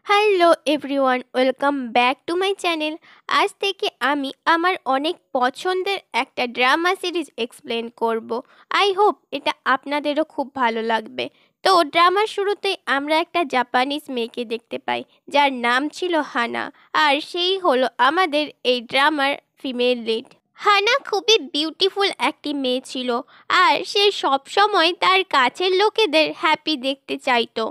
Hello everyone, welcome back to my channel. আজ থেকে আমি আমার অনেক পছন্দের একটা ড্রামা সিরিজ এক্সপ্লেন করব। আই হোপ এটা আপনাদেরও খুব ভালো লাগবে। তো ড্রামার শুরুতে আমরা একটা জাপানিজ মেয়েকে দেখতে পাই, যার নাম ছিল হানা। আর সেই হলো আমাদের এই ড্রামার ফিমেল লিড। হানা খুবই বিউটিফুল একটি মেয়ে ছিল, আর সে সবসময় তার কাছের লোকেদের হ্যাপি দেখতে চাইতো।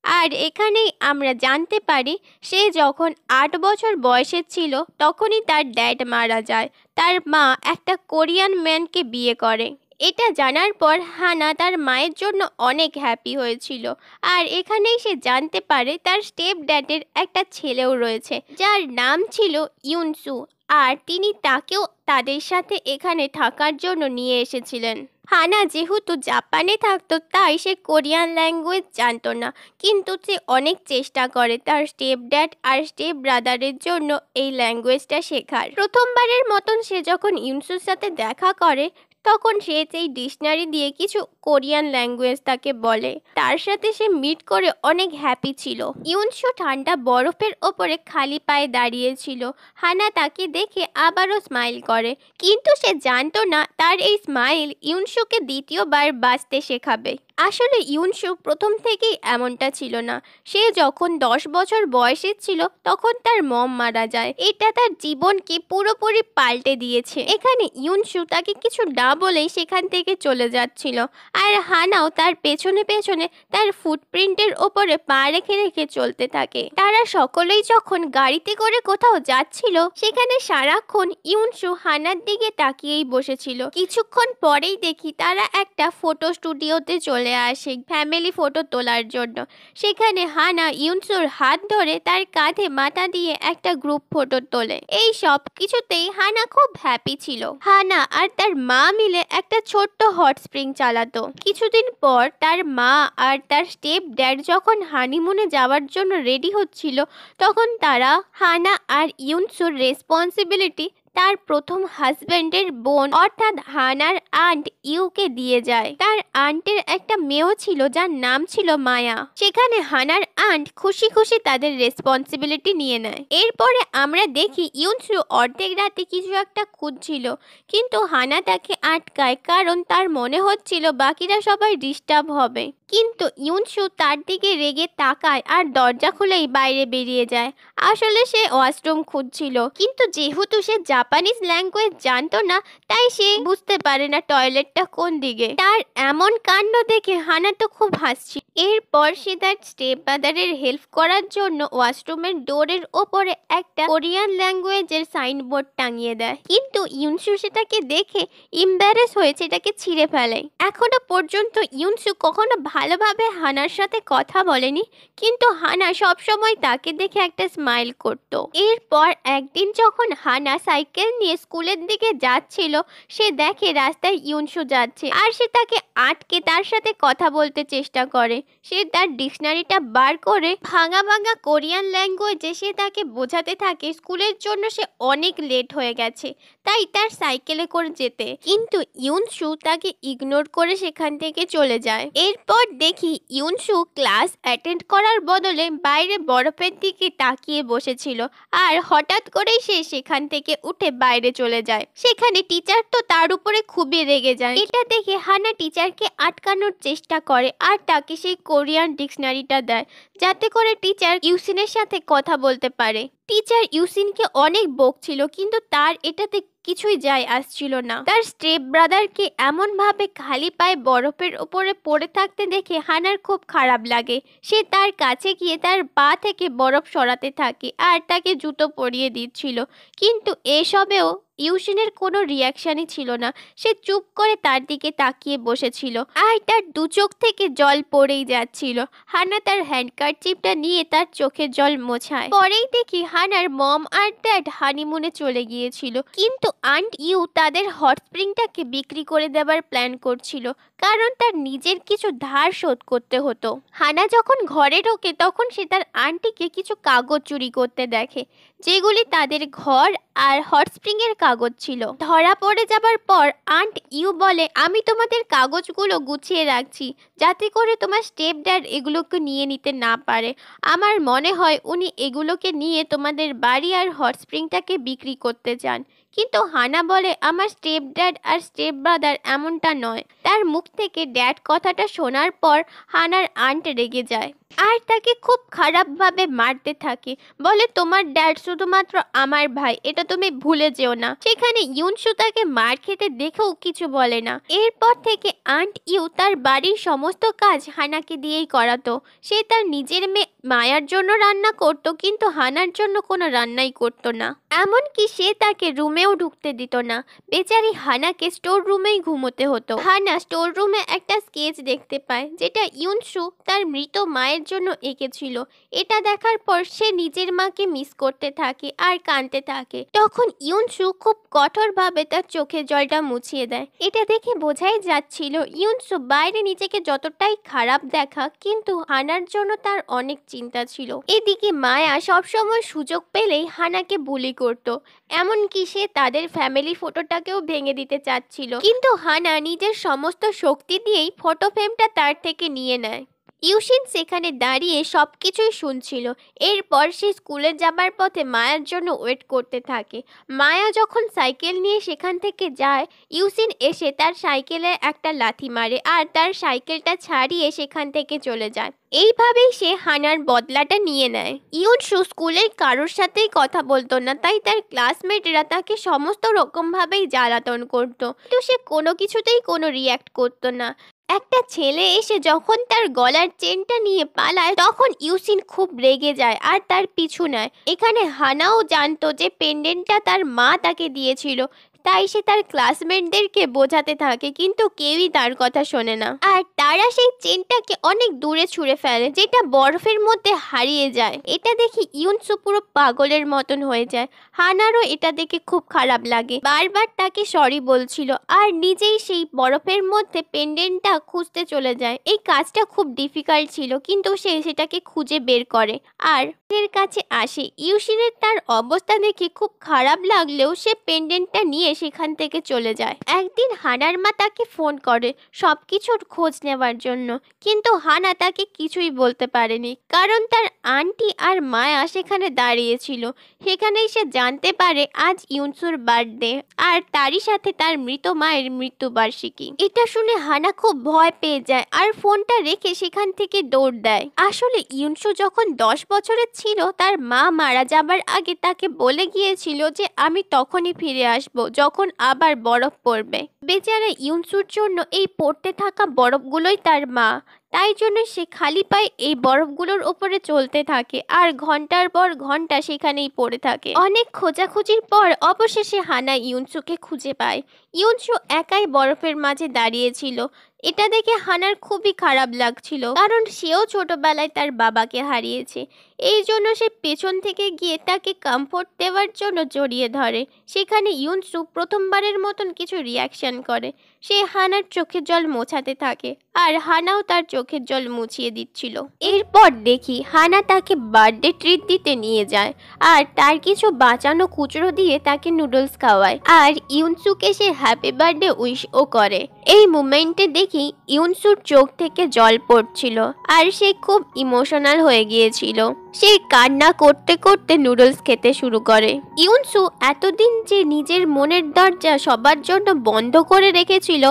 আর এখানেই আমরা জানতে পারি সে যখন 8 বছর বয়সের ছিল তখনই তার ড্যাড মারা যায়। তার মা একটা কোরিয়ান ম্যানকে বিয়ে করে। এটা জানার পর হানা তার মায়ের জন্য অনেক হ্যাপি হয়েছিল। আর এখানেই সে জানতে পারে তার স্টেপ ড্যাডের একটা ছেলেও রয়েছে, যার নাম ছিল ইউনসু। আর তিনি তাকেও তাদের সাথে এখানে থাকার জন্য নিয়ে এসেছিলেন। হানা যেহেতু জাপানে থাকতো তাই সে কোরিয়ান ল্যাঙ্গুয়েজ জানতো না, কিন্তু সে অনেক চেষ্টা করে তার স্টেপ ড্যাড আর স্টেপ ব্রাদারের জন্য এই ল্যাঙ্গুয়েজটা শেখার। প্রথমবারের মতন সে যখন ইউনসুর সাথে দেখা করে তখন সে সেই ডিকশনারি দিয়ে কিছু কোরিয়ান ল্যাঙ্গুয়েজ তাকে বলে। তার সাথে সে মিট করে অনেক হ্যাপি ছিল। ইউনসু ঠান্ডা বরফের ওপরে খালি পায়ে দাঁড়িয়েছিল। হানা তাকে দেখে আবারও স্মাইল করে, কিন্তু সে জানতো না তার এই স্মাইল ইউনসুকে দ্বিতীয়বার বাঁচতে শেখাবে। আসলে ইউনসু প্রথম থেকেই এমনটা ছিল না। সে যখন 10 বছর বয়সের ছিল তখন তার মম মারা যায়। এটা তার জীবনকে পুরোপুরি পাল্টে দিয়েছে। এখানে ইউনসু তাকে কিছু না বলেই সেখান থেকে চলে যাচ্ছিল, আর হানাও তার পেছনে পেছনে তার ফুটপ্রিন্টের ওপরে পা রেখে রেখে চলতে থাকে। তারা সকলেই যখন গাড়িতে করে কোথাও যাচ্ছিল সেখানে সারাক্ষণ ইউনসু হানার দিকে তাকিয়েই বসেছিল। কিছুক্ষণ পরেই দেখি তারা একটা ফটো স্টুডিওতে চলে আসে ফ্যামিলি ফটো তোলার জন্য। সেখানে হানা ইউনসুর হাত ধরে তার কাঁধে মাথা দিয়ে একটা গ্রুপ ফটো তোলে। এই সব কিছুতেই হানা খুব হ্যাপি ছিল। হানা আর তার মা মিলে একটা ছোট্ট হট স্প্রিং চালাতো। কিছুদিন পর তার মা আর তার স্টেপ ড্যাড যখন হানিমুনে যাওয়ার জন্য রেডি হচ্ছিল তখন তারা হানা আর ইউনসুর রেসপন্সিবিলিটি তার প্রথম হাজবেন্ডের বোন অর্থাৎ হানার আন্ট ইউকে দিয়ে যায়। তার আন্টের একটা মেয়েও ছিল যার নাম ছিল মায়া। সেখানে হানার আন্ট খুশি খুশি তাদের রেসপন্সিবিলিটি নিয়ে নেয়। এরপরে আমরা দেখি ইউনসু অর্ধেক রাতে কিছু একটা খুঁজছিল, কিন্তু হানা তাকে আটকায়, কারণ তার মনে হচ্ছিল বাকিরা সবাই ডিস্টার্ব হবে। কিন্তু ইউনসু তার দিকে রেগে তাকায় আর দরজা খুলেই বাইরে বেরিয়ে যায়। আসলে সে ওয়াশরুম খুঁজছিল, কিন্তু যেহেতু সে জাপানিজ ল্যাঙ্গুয়েজ জানতো না তাই সে বুঝতে পারে না টয়লেটটা কোন দিকে। তার এমন কাণ্ড দেখে হানা তো খুব হাসছিল। এরপর সে তার স্টেপ ব্রাদারের হেল্প করার জন্য ওয়াশরুমের ডোরের ওপরে একটা কোরিয়ান ল্যাঙ্গুয়েজের সাইনবোর্ড টাঙিয়ে দেয়, কিন্তু ইউনসু সেটাকে দেখে ইম্বারেস হয়ে সেটাকে ছিঁড়ে ফেলে। এখনো পর্যন্ত ইউনসু কখনো ভালোভাবে হানার সাথে কথা বলেনি, কিন্তু হানা সবসময় তাকে দেখে একটা স্মাইল করত। এরপর একদিন যখন হানা সাইকেল নিয়ে স্কুলের দিকে যাচ্ছিল সে দেখে রাস্তায় ইউনসু যাচ্ছে, আর সে তাকে আটকে তার সাথে কথা বলতে চেষ্টা করে। সে তার ডিকশনারিটা বার করে ভাঙা ভাঙা কোরিয়ান ল্যাঙ্গুয়েজে সে তাকে বোঝাতে থাকে স্কুলের জন্য সে অনেক লেট হয়ে গেছে, তাই তার সাইকেলে করে যেতে। কিন্তু ইউনসু তাকে ইগনোর করে সেখান থেকে চলে যায়। এরপর দেখি ইউনসু ক্লাস অ্যাটেন্ড করার বদলে বাইরে বরফের দিকে তাকিয়ে বসেছিল, আর হঠাৎ করেই সে সেখান থেকে উঠে বাইরে চলে যায়। সেখানে টিচার তো তার উপরে খুবই রেগে যায়। এটা দেখে হানা টিচারকে আটকানোর চেষ্টা করে আর তাকে সেই কোরিয়ান ডিকশনারিটা দেয়, যাতে করে টিচার ইউসিনের সাথে কথা বলতে পারে। টিচার ইউসিনকে অনেক বকছিল, কিন্তু তার এটাতে কিছুই যায় আসছিল না। তার স্টেপ ব্রাদারকে এমন ভাবে খালি পায়ে বরফের উপরে পড়ে থাকতে দেখে হানার খুব খারাপ লাগে। সে তার কাছে গিয়ে তার পা থেকে বরফ সরাতে থাকে আর তাকে জুতো পরিয়ে দিচ্ছিল, কিন্তু এসবেও ইউসিনের কোনো রিয়াকশনই ছিল না। সে চুপ করে তার দিকে তাকিয়ে বসেছিল, আর তার দু চোখ থেকে জল পড়েই যাচ্ছিল। হানা তার হ্যান্ডকারচিপটা নিয়ে তার চোখের জল মোছায়। পরেই দেখি হানার মম আর ড্যাড হানিমুনে চলে গিয়েছিল, কিন্তু আন্ট ইউ তাদের হট স্প্রিংটাকে বিক্রি করে দেবার প্ল্যান করছিল, কারণ তার নিজের কিছু ধার শোধ করতে হতো। হানা যখন ঘরে ঢোকে তখন সে তার আন্টিকে কিছু কাগজ চুরি করতে দেখে, যেগুলি তাদের ঘর আর হট স্প্রিং এর কাগজ ছিল। ধরা পড়ে যাবার পর আন্ট ইউ বলে, আমি তোমাদের কাগজগুলো গুছিয়ে রাখছি যাতে করে তোমার স্টেপ ড্যাড এগুলোকে নিয়ে নিতে না পারে। আমার মনে হয় উনি এগুলোকে নিয়ে তোমাদের বাড়ি আর হট স্প্রিংটাকে বিক্রি করতে চান। কিন্তু হানা বলে, আমার স্টেপ ড্যাড আর স্টেপ ব্রাদার এমনটা নয়। তার মুখ থেকে ড্যাড কথাটা শোনার পর হানার আন্ট রেগে যায় আর তাকে খুব খারাপভাবে মারতে থাকে। বলে, তোমার ড্যাড শুধুমাত্র আমার ভাই, এটা তুমি ভুলে যেও না। সেখানে ইউনসু তাকে মার খেতে দেখেও কিছু বলে না। এরপর থেকে আন্ট ইউ তার বাড়ির সমস্ত কাজ হানাকে দিয়েই করাতো। সে তার নিজের মেয়ে মায়ার জন্য রান্না করত, কিন্তু হানার জন্য কোনো রান্নাই করতো না। এমনকি সে তাকে রুমেও ঢুকতে দিত না। বেচারি হানাকে স্টোর রুমেই ঘুমোতে হতো। হানা স্টোর রুমে একটা স্কেচ দেখতে পায়, যেটা ইউনসু তার মৃত মায়ের জন্য এঁকেছিল। এটা দেখার পর সে নিজের মাকে মিস করতে থাকে আর কাঁদতে থাকে। তখন ইউনসু খুব কঠোরভাবে তার চোখের জলটা মুছিয়ে দেয়। এটা দেখে বোঝাই যাচ্ছিল ইউনসু বাইরে নিজেকে যতটাই খারাপ দেখা, কিন্তু হানার জন্য তার অনেক চিন্তা ছিল। এদিকে মায়া সবসময় সুযোগ পেলেই হানাকে বুলি করত, এমনকি সে তাদের ফ্যামিলি ফটোটাকেও ভেঙে দিতে চাচ্ছিল। কিন্তু হানা নিজের সমস্ত শক্তি দিয়েই ফটো ফ্রেমটা তার থেকে নিয়ে নেয়। ইউশিন সেখানে দাঁড়িয়ে সবকিছুই শুনছিল। এরপর সে স্কুলে যাবার পথে মায়ার জন্য ওয়েট করতে থাকে। মায়া যখন সাইকেল নিয়ে সেখান থেকে যায়, ইউশিন এসে তার সাইকেলে একটা লাথি মারে আর তার সাইকেলটা ছাড়িয়ে সেখান থেকে চলে যায়। এইভাবেই সে হানার বদলাটা নিয়ে নেয়। ইউনসু স্কুলের কারোর সাথেই কথা বলতো না, তাই তার ক্লাসমেটরা তাকে সমস্ত রকমভাবেই জ্বালাতন করতো, কিন্তু সে কোনো কিছুতেই কোনো রিয়্যাক্ট করতো না। একটা ছেলে এসে যখন তার গলার চেনটা নিয়ে পালায়, তখন ইউশিন খুব রেগে যায় আর তার পিছু নেয়। এখানে হানাও জানতো যে পেন্ডেন্টটা তার মা তাকে দিয়েছিল, তাই সে তার ক্লাসমেটদেরকে বোঝাতে থাকে, কিন্তু কেউই তার কথা শোনে না। আর তারা সেই চেনটাকে অনেক দূরে ছুঁড়ে ফেলে, যেটা বরফের মধ্যে হারিয়ে যায়। এটা দেখে ইউনসু পুরো পাগলের মতন হয়ে যায়। হানারও এটা দেখে খুব খারাপ লাগে, বারবার তাকে সরি বলছিল আর নিজেই সেই বরফের মধ্যে পেন্ডেন্টটা খুঁজতে চলে যায়। এই কাজটা খুব ডিফিকাল্ট ছিল, কিন্তু সে সেটাকে খুঁজে বের করে আর এর কাছে আসে। ইউশিনের তার অবস্থা দেখে খুব খারাপ লাগলেও সে পেন্ডেন্টটা নিয়ে সেখান থেকে চলে যায়। একদিন হানার মা তাকে ফোন করে সবকিছুর খোঁজ নেওয়ার জন্য, কিন্তু হানা তাকে কিছুই বলতে পারেনি, কারণ তার আন্টি আর মায়া সেখানে দাঁড়িয়েছিল। সেখানেই সে জানতে পারে আজ ইউনসুর বার্থডে আর তারই সাথে তার মৃত মায়ের মৃত্যুবার্ষিকী। এটা শুনে হানা খুব ভয় পেয়ে যায় আর ফোনটা রেখে সেখান থেকে দৌড় দেয়। আসলে ইউনসু যখন 10 বছরের ছিল, তার মা মারা যাবার আগে তাকে বলে গিয়েছিল যে আমি তখনই ফিরে আসব যখন আবার বরফ পড়বে। বেচারা ইউনসুর জন্য এই পড়তে থাকা বরফগুলোই তার মা, তাই জন্য সে খালি পায়ে এই বরফগুলোর উপরে চলতে থাকে আর ঘন্টার পর ঘন্টা সেখানেই পড়ে থাকে। অনেক খোঁজাখুঁজির পর অবশেষে হানা ইউনসুকে খুঁজে পায়। ইউনসু একাই বরফের মাঝে দাঁড়িয়েছিল। এটা দেখে হানার খুবই খারাপ লাগছিল, কারণ সেও ছোটবেলায় তার বাবাকে হারিয়েছে। এই জন্য সে পেছন থেকে গিয়ে তাকে কমফোর্ট দেওয়ার জন্য জড়িয়ে ধরে। সেখানে ইউনসু প্রথমবারের মতন কিছু রিয়াকশন করে। সে হানার চোখের জল মোছাতে থাকে আর হানাও তার চোখের জল মুছিয়ে দিচ্ছিল। এরপর দেখি হানা তাকে বার্থডে ট্রিট দিতে নিয়ে যায় আর তার কিছু বাঁচানো খুচরো দিয়ে তাকে নুডলস খাওয়ায় আর ইউনসুকে সে হ্যাপি বার্থডে উইশও করে। এই মুমেন্টে দেখি ইউনসুর চোখ থেকে জল পড়ছিল আর সে খুব ইমোশনাল হয়ে গিয়েছিল। সে কান্না করতে করতে নুডলস খেতে শুরু করে। ইউনসু এতদিন যে নিজের মনের দরজা সবার জন্য বন্ধ করে রেখেছিল,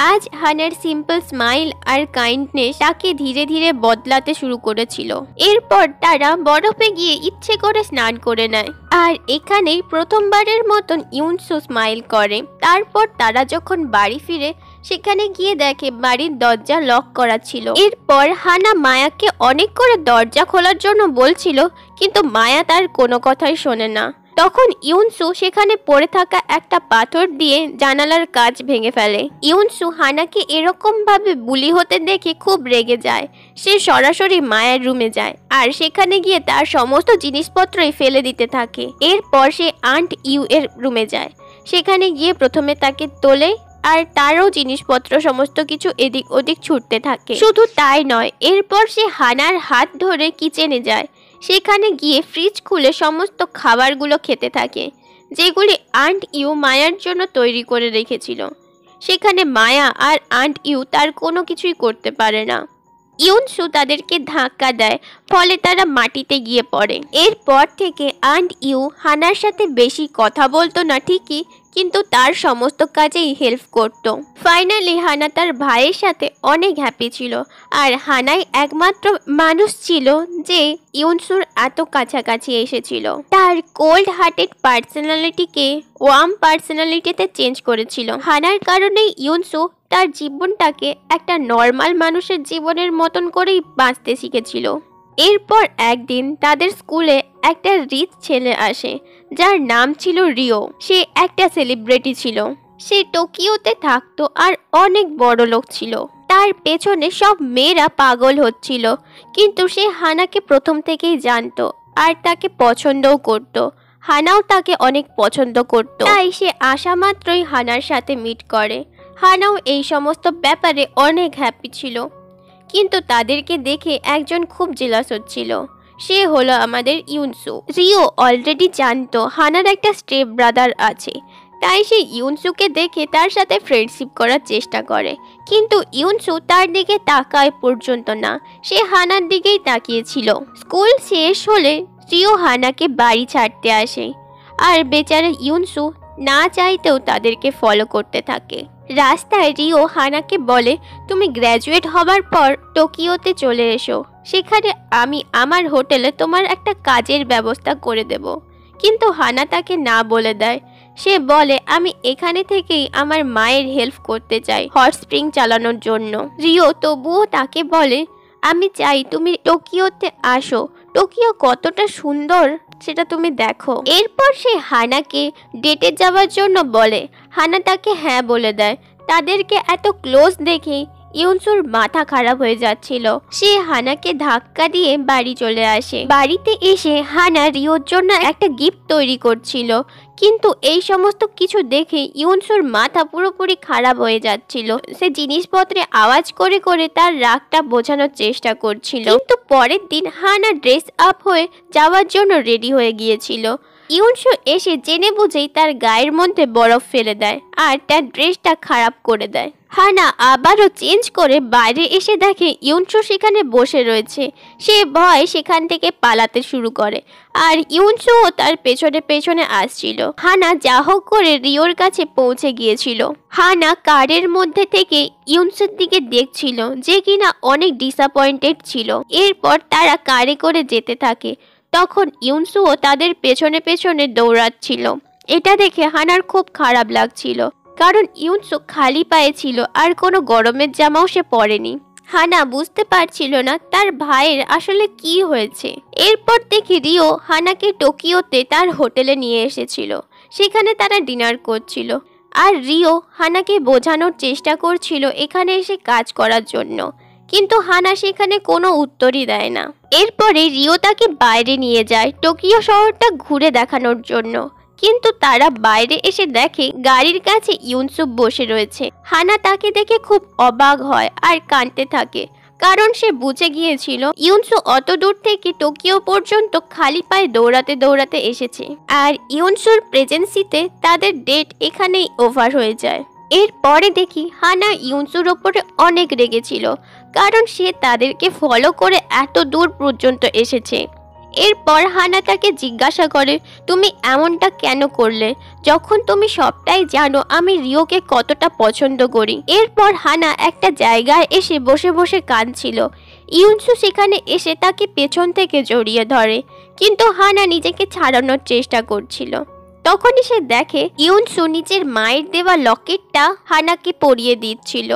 আজ হানার সিম্পল স্মাইল আর কাইন্ডনেস তাকে ধীরে ধীরে বদলাতে শুরু করেছিল। এরপর তারা বরফে গিয়ে ইচ্ছে করে স্নান করে নেয় আর এখানেই প্রথমবারের মতন ইউনসু স্মাইল করে। তারপর তারা যখন বাড়ি ফিরে, সেখানে গিয়ে দেখে বাড়ির দরজা লক করা ছিল। এরপর হানা মায়াকে অনেক করে দরজা খোলার জন্য বলছিল, কিন্তু মায়া তার কোনো কথাই শোনে না। তখন ইউনসু সেখানে পড়ে থাকা একটা পাথর দিয়ে জানালার কাঁচ ভেঙে ফেলে। ইউনসু হানাকে এরকম ভাবে বুলি হতে দেখে খুব রেগে যায়। সে সরাসরি মায়ের রুমে যায় আর সেখানে গিয়ে তার সমস্ত জিনিসপত্রই ফেলে দিতে থাকে। এরপর সে আন্ট ইউ এর রুমে যায়। সেখানে গিয়ে প্রথমে তাকে তোলে, আর তারও জিনিসপত্র সমস্ত কিছু এদিক ওদিক ছুটতে থাকে। শুধু তাই নয়, এরপর সে হানার হাত ধরে কিচেনে যায়। সেখানে গিয়ে ফ্রিজ খুলে সমস্ত খাবারগুলো খেতে থাকে, যেগুলি আন্ট ইউ মায়ার জন্য তৈরি করে রেখেছিল। সেখানে মায়া আর আন্ট ইউ তার কোনো কিছুই করতে পারে না। ইউনসু তাদেরকে ধাক্কা দেয়, ফলে তারা মাটিতে গিয়ে পড়ে। এরপর থেকে আন্ট ইউ হানার সাথে বেশি কথা বলতো না ঠিকই, কিন্তু তার সমস্ত কাজেই হেল্প করত। ফাইনালি হানা তার ভাইয়ের সাথে অনেক হ্যাপি ছিল, আর হানাই একমাত্র মানুষ ছিল যে ইউনসুর এত কাছাকাছি এসেছিল। তার কোল্ড হার্টেড পার্সোনালিটিকে ওয়ার্ম পার্সোনালিটিতে চেঞ্জ করেছিল। হানার কারণেই ইউনসু তার জীবনটাকে একটা নর্মাল মানুষের জীবনের মতন করেই বাঁচতে শিখেছিল। এরপর একদিন তাদের স্কুলে একটা রিচ ছেলে আসে, যার নাম ছিল রিও। সে একটা সেলিব্রিটি ছিল। সে টোকিওতে থাকতো আর অনেক বড় লোক ছিল। তার পেছনে সব মেয়েরা পাগল হচ্ছিল, কিন্তু সে হানাকে প্রথম থেকেই জানতো আর তাকে পছন্দও করত। হানাও তাকে অনেক পছন্দ করত, তাই সে আসা মাত্রই হানার সাথে মিট করে। হানাও এই সমস্ত ব্যাপারে অনেক হ্যাপি ছিল, কিন্তু তাদেরকে দেখে একজন খুব জেলাস হচ্ছিল। সে হলো আমাদের ইউনসু। রিও অলরেডি জানতো হানার একটা স্টেপ ব্রাদার আছে, তাই সে ইউনসুকে দেখে তার সাথে ফ্রেন্ডশিপ করার চেষ্টা করে, কিন্তু ইউনসু তার দিকে তাকায় পর্যন্ত না। সে হানার দিকেই তাকিয়েছিল। স্কুল শেষ হলে রিও হানাকে বাড়ি ছাড়তে আসে, আর বেচারা ইউনসু না চাইতেও তাদেরকে ফলো করতে থাকে। রাস্তায় রিও হানাকে বলে, তুমি গ্র্যাজুয়েট হবার পর টোকিওতে চলে এসো, সেখানে আমি আমার হোটেলে তোমার একটা কাজের ব্যবস্থা করে দেব। কিন্তু হানা তাকে না বলে দেয়। সে বলে, আমি এখানে থেকেই আমার মায়ের হেল্প করতে চাই হট স্প্রিং চালানোর জন্য। রিও তবুও তাকে বলে, আমি চাই তুমি টোকিওতে আসো, টোকিও কতটা সুন্দর সেটা তুমি দেখো। এরপর সে হানাকে ডেটে যাওয়ার জন্য বলে। হানা তাকে হ্যাঁ বলে দেয়। তাদেরকে এত ক্লোজ দেখে ইউনসুর মাথা খারাপ হয়ে যাচ্ছিল। সে হানাকে ধাক্কা দিয়ে বাড়ি চলে আসে। বাড়িতে এসে হানা রিওর জন্য একটা গিফট তৈরি করছিল, কিন্তু এই সমস্ত কিছু দেখে ইউনসুর মাথা পুরোপুরি খারাপ হয়ে যাচ্ছিল। সে জিনিসপত্রে আওয়াজ করে করে তার রাগটা বোঝানোর চেষ্টা করছিল। কিন্তু পরের দিন হানা ড্রেস আপ হয়ে যাওয়ার জন্য রেডি হয়ে গিয়েছিল। ইউনসু এসে জেনে বুঝেই তার গায়ের মধ্যে বরফ ফেলে দেয় আর তার ড্রেসটা খারাপ করে দেয়। হানা আবারও চেঞ্জ করে বাইরে এসে দেখে ইউনসু সেখানে বসে রয়েছে। সে ভয় সেখান থেকে পালাতে শুরু করে, আর ইউনসুও তার পেছনে পেছনে আসছিল। হানা যা হোক করে রিওর কাছে পৌঁছে গিয়েছিল। হানা কারের মধ্যে থেকে ইউনসুর দিকে দেখছিল, যে কিনা অনেক ডিসঅ্যাপয়েন্টেড ছিল। এরপর তারা কারে করে যেতে থাকে। তখন ইউনসুও তাদের পেছনে পেছনে দৌড়াচ্ছিল। এটা দেখে হানার খুব খারাপ লাগছিল, কারণ ইউনসু খালি পায়ে ছিল আর কোনো গরমের জামাও সে পরেনি। হানা বুঝতে পারছিল না তার ভাইয়ের আসলে কি হয়েছে। এরপর দেখি রিও হানাকে টোকিওতে তার হোটেলে নিয়ে এসেছিল। সেখানে তারা ডিনার করছিল, আর রিও হানাকে বোঝানোর চেষ্টা করছিল এখানে এসে কাজ করার জন্য, কিন্তু হানা সেখানে কোনো উত্তরই দেয় না। এরপরে রিও তাকে বাইরে নিয়ে যায় টোকিও শহরটা ঘুরে দেখানোর জন্য, কিন্তু তারা বাইরে এসে দেখে গাড়ির কাছে ইউনসু বসে রয়েছে। হানা তাকে দেখে খুব অবাক হয় আর কাঁদতে থাকে, কারণ সে বুঝে গিয়েছিল ইউনসু অত দূর থেকে টোকিও পর্যন্ত খালি পায়ে দৌড়াতে দৌড়াতে এসেছে, আর ইউনসুর প্রেজেন্সিতে তাদের ডেট এখানেই ওভার হয়ে যায়। এরপরে দেখি হানা ইউনসুর ওপরে অনেক রেগেছিল, কারণ সে তাদেরকে ফলো করে এত দূর পর্যন্ত এসেছে। এরপর হানা তাকে জিজ্ঞাসা করে, তুমি এমনটা কেন করলে, যখন তুমি সবটাই জানো আমি রিওকে কতটা পছন্দ করি। এরপর হানা একটা জায়গায় এসে বসে বসে কাঁদছিল। ইউনসু সেখানে এসে তাকে পেছন থেকে জড়িয়ে ধরে, কিন্তু হানা নিজেকে ছাড়ানোর চেষ্টা করছিল। তখনই সে দেখে ইউনসু নিজের মায়ের দেওয়া লকেটটা হানাকে পরিয়ে দিচ্ছিল,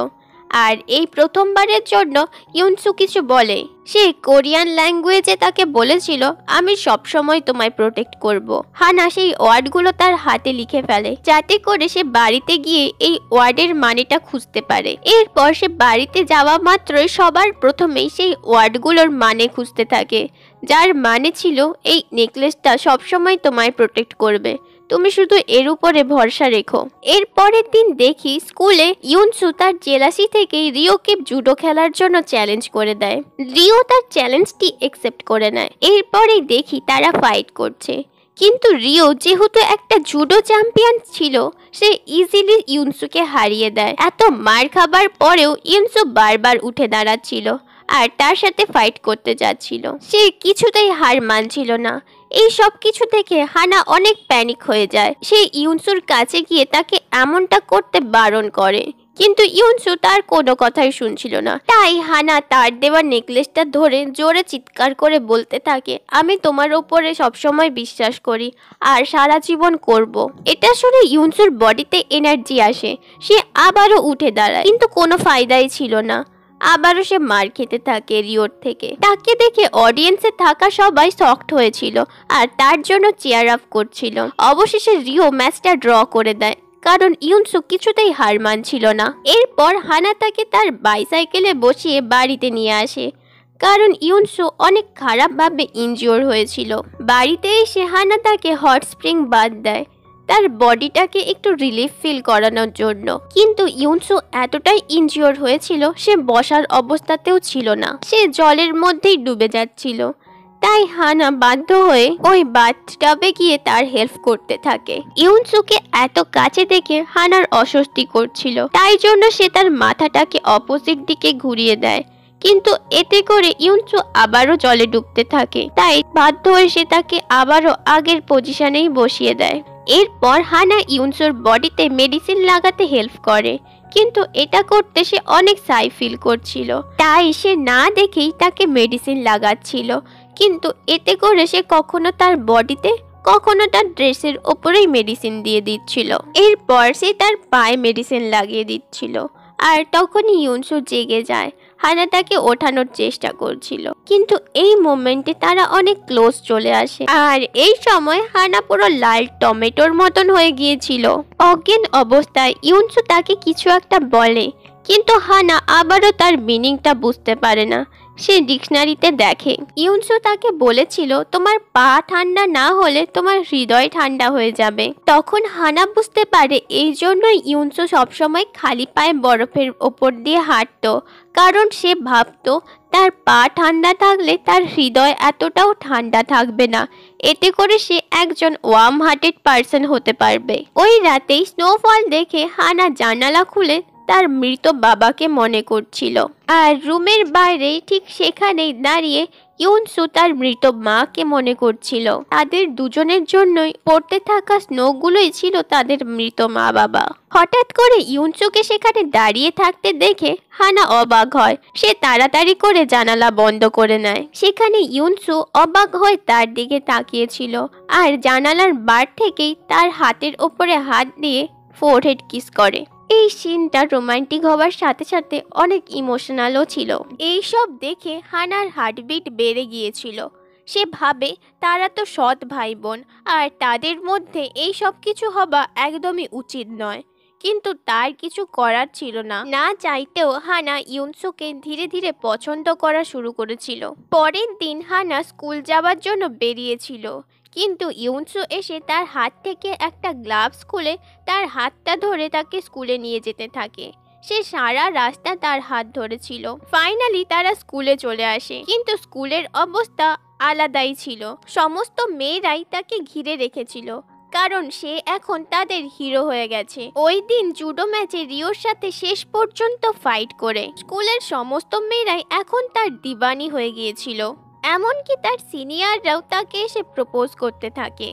আর এই প্রথমবারের জন্য ইউনসু কিছু বলে। সে কোরিয়ান ল্যাঙ্গুয়েজে তাকে বলেছিল, আমি সবসময় তোমায় প্রোটেক্ট করব। হানা সেই ওয়ার্ডগুলো তার হাতে লিখে ফেলে, যাতে করে সে বাড়িতে গিয়ে এই ওয়ার্ডের মানেটা খুঁজতে পারে। এরপর সে বাড়িতে যাওয়া মাত্রই সবার প্রথমেই সেই ওয়ার্ডগুলোর মানে খুঁজতে থাকে, যার মানে ছিল এই নেকলেসটা সবসময় তোমায় প্রোটেক্ট করবে, তুমি শুধু এর উপরে ভরসা রেখো। এর পরের দিন দেখি স্কুলে ইউনসু তার জেলাসি থেকে রিওকে জুডো খেলার জন্য চ্যালেঞ্জ করে দেয়। রিও তার চ্যালেঞ্জটি একসেপ্ট করে নেয়। এরপরেই দেখি তারা ফাইট করছে, কিন্তু রিও যেহেতু একটা জুডো চ্যাম্পিয়ন ছিল, সে ইজিলি ইউনসুকে হারিয়ে দেয়। এত মার খাবার পরেও ইউনসু বারবার উঠে দাঁড়াচ্ছিল আর তার সাথে ফাইট করতে যাচ্ছিল। সে কিছুতেই হার মানছিল না। এই সব কিছু দেখে হানা অনেক প্যানিক হয়ে যায়। সে ইউনসুর কাছে গিয়ে তাকে এমনটা করতে বারণ করে, কিন্তু ইউনসু তার কোনো কথাই শুনছিল না। তাই হানা তার দেওয়া নেকলেসটা ধরে জোরে চিৎকার করে বলতে থাকে, আমি তোমার উপরে সবসময় বিশ্বাস করি আর সারা জীবন করব। এটা শুনে ইউনসুর বডিতে এনার্জি আসে। সে আবারও উঠে দাঁড়ায়, কিন্তু কোনো ফায়দাই ছিল না। আবারও সে মার খেতে থাকে রিওর থেকে। তাকে দেখে অডিয়েন্সে থাকা সবাই শকড হয়েছিল আর তার জন্য চেয়ার আপ করছিল। অবশেষে রিও ম্যাচটা ড্র করে দেয়, কারণ ইউনসু কিছুতেই হার মানছিল না। এরপর হানা তাকে তার বাইসাইকেলে বসিয়ে বাড়িতে নিয়ে আসে, কারণ ইউনসু অনেক খারাপভাবে ইনজিওর হয়েছিল। বাড়িতে এসে হানা তাকে হট স্প্রিং বাথ দেয় তার বডিটাকে একটু রিলিফ ফিল করানোর জন্য। কিন্তু ইউনসু এতটাই ইনজিওর হয়েছিল, সে বসার অবস্থাতেও ছিল না। সে জলের মধ্যেই ডুবে যাচ্ছিল। তাই হানা বাধ্য হয়ে ওই বাথটাবে গিয়ে তার হেল্প করতে থাকে। ইউনসুকে এত কাছে দেখে হানার অস্বস্তি করছিল, তাই জন্য সে তার মাথাটাকে অপোজিট দিকে ঘুরিয়ে দেয়। কিন্তু এতে করে ইউনসু আবারও জলে ডুবতে থাকে। তাই বাধ্য হয়ে সে তাকে আবারও আগের পজিশনেই বসিয়ে দেয়। এরপর হানা ইউনসুর বডিতে মেডিসিন লাগাতে হেল্প করে, কিন্তু এটা করতে সে অনেক সাই ফিল করছিল। তাই সে না দেখেই তাকে মেডিসিন লাগাচ্ছিল, কিন্তু এতে করে সে কখনো তার বডিতে কখনো তার ড্রেসের ওপরেই মেডিসিন দিয়ে দিচ্ছিল। এরপর সে তার পায়ে মেডিসিন লাগিয়ে দিচ্ছিল, আর তখনই ইউনসু জেগে যায়। হানা তাকে ওঠানোর চেষ্টা করছিল, কিন্তু এই মোমেন্টে তারা অনেক ক্লোজ চলে আসে। আর এই সময় হানা পুরো লাল টমেটোর মতন হয়ে গিয়েছিল। অজ্ঞান অবস্থায় ইউনসু তাকে কিছু একটা বলে, কিন্তু হানা আবারও তার মিনিংটা বুঝতে পারে না। সে ডিকশনারিতে দেখে ইউনসু তাকে বলেছিল, তোমার পা ঠান্ডা না হলে তোমার হৃদয় ঠান্ডা হয়ে যাবে। তখন হানা বুঝতে পারে এই জন্যই ইউনসু সবসময় খালি পায়ে বরফের ওপর দিয়ে হাঁটতো, কারণ সে ভাবতো তার পা ঠান্ডা থাকলে তার হৃদয় এতটাও ঠান্ডা থাকবে না। এতে করে সে একজন ওয়ার্ম হার্টেড পার্সন হতে পারবে। ওই রাতেই স্নোফল দেখে হানা জানালা খুলে তার মৃত বাবাকে মনে করছিল, আর রুমের বাইরে ঠিক সেখানেই দাঁড়িয়ে ইউনসু তার মৃত মাকে মনে করছিল। তাদের দুজনের জন্যই পড়তে থাকা স্নোগুলোই ছিল তাদের মৃত মা বাবা। হঠাৎ করে ইউনসুকে সেখানে দাঁড়িয়ে থাকতে দেখে হানা অবাক হয়। সে তাড়াতাড়ি করে জানালা বন্ধ করে নেয়। সেখানে ইউনসু অবাক হয়ে তার দিকে তাকিয়েছিল, আর জানালার বার থেকেই তার হাতের ওপরে হাত দিয়ে ফোরহেড কিস করে। এই সিনটা রোমান্টিক হওয়ার সাথে সাথে অনেক ইমোশনালও ছিল। এই সব দেখে হানার হার্টবিট বেড়ে গিয়েছিল। সে ভাবে তারা তো সৎ ভাই বোন, আর তাদের মধ্যে এই সব কিছু হওয়া একদমই উচিত নয়। কিন্তু তার কিছু করার ছিল না। না চাইতেও হানা ইউনসুকে ধীরে ধীরে পছন্দ করা শুরু করেছিল। পরের দিন হানা স্কুল যাওয়ার জন্য বেরিয়েছিল, কিন্তু ইউনসু এসে তার হাত থেকে একটা গ্লাভস খুলে তার হাতটা ধরে তাকে স্কুলে নিয়ে যেতে থাকে। সে সারা রাস্তা তার হাত ধরেছিল। ফাইনালি তারা স্কুলে চলে আসে, কিন্তু স্কুলের অবস্থা আলাদাই ছিল। সমস্ত মেয়েরাই তাকে ঘিরে রেখেছিল, কারণ সে এখন তাদের হিরো হয়ে গেছে। ওই দিন জুডো ম্যাচে রিওর সাথে শেষ পর্যন্ত ফাইট করে স্কুলের সমস্ত মেয়েরাই এখন তার দিবানি হয়ে গিয়েছিল। এমনকি তার সিনিয়ররাও তাকে এসে প্রপোজ করতে থাকে।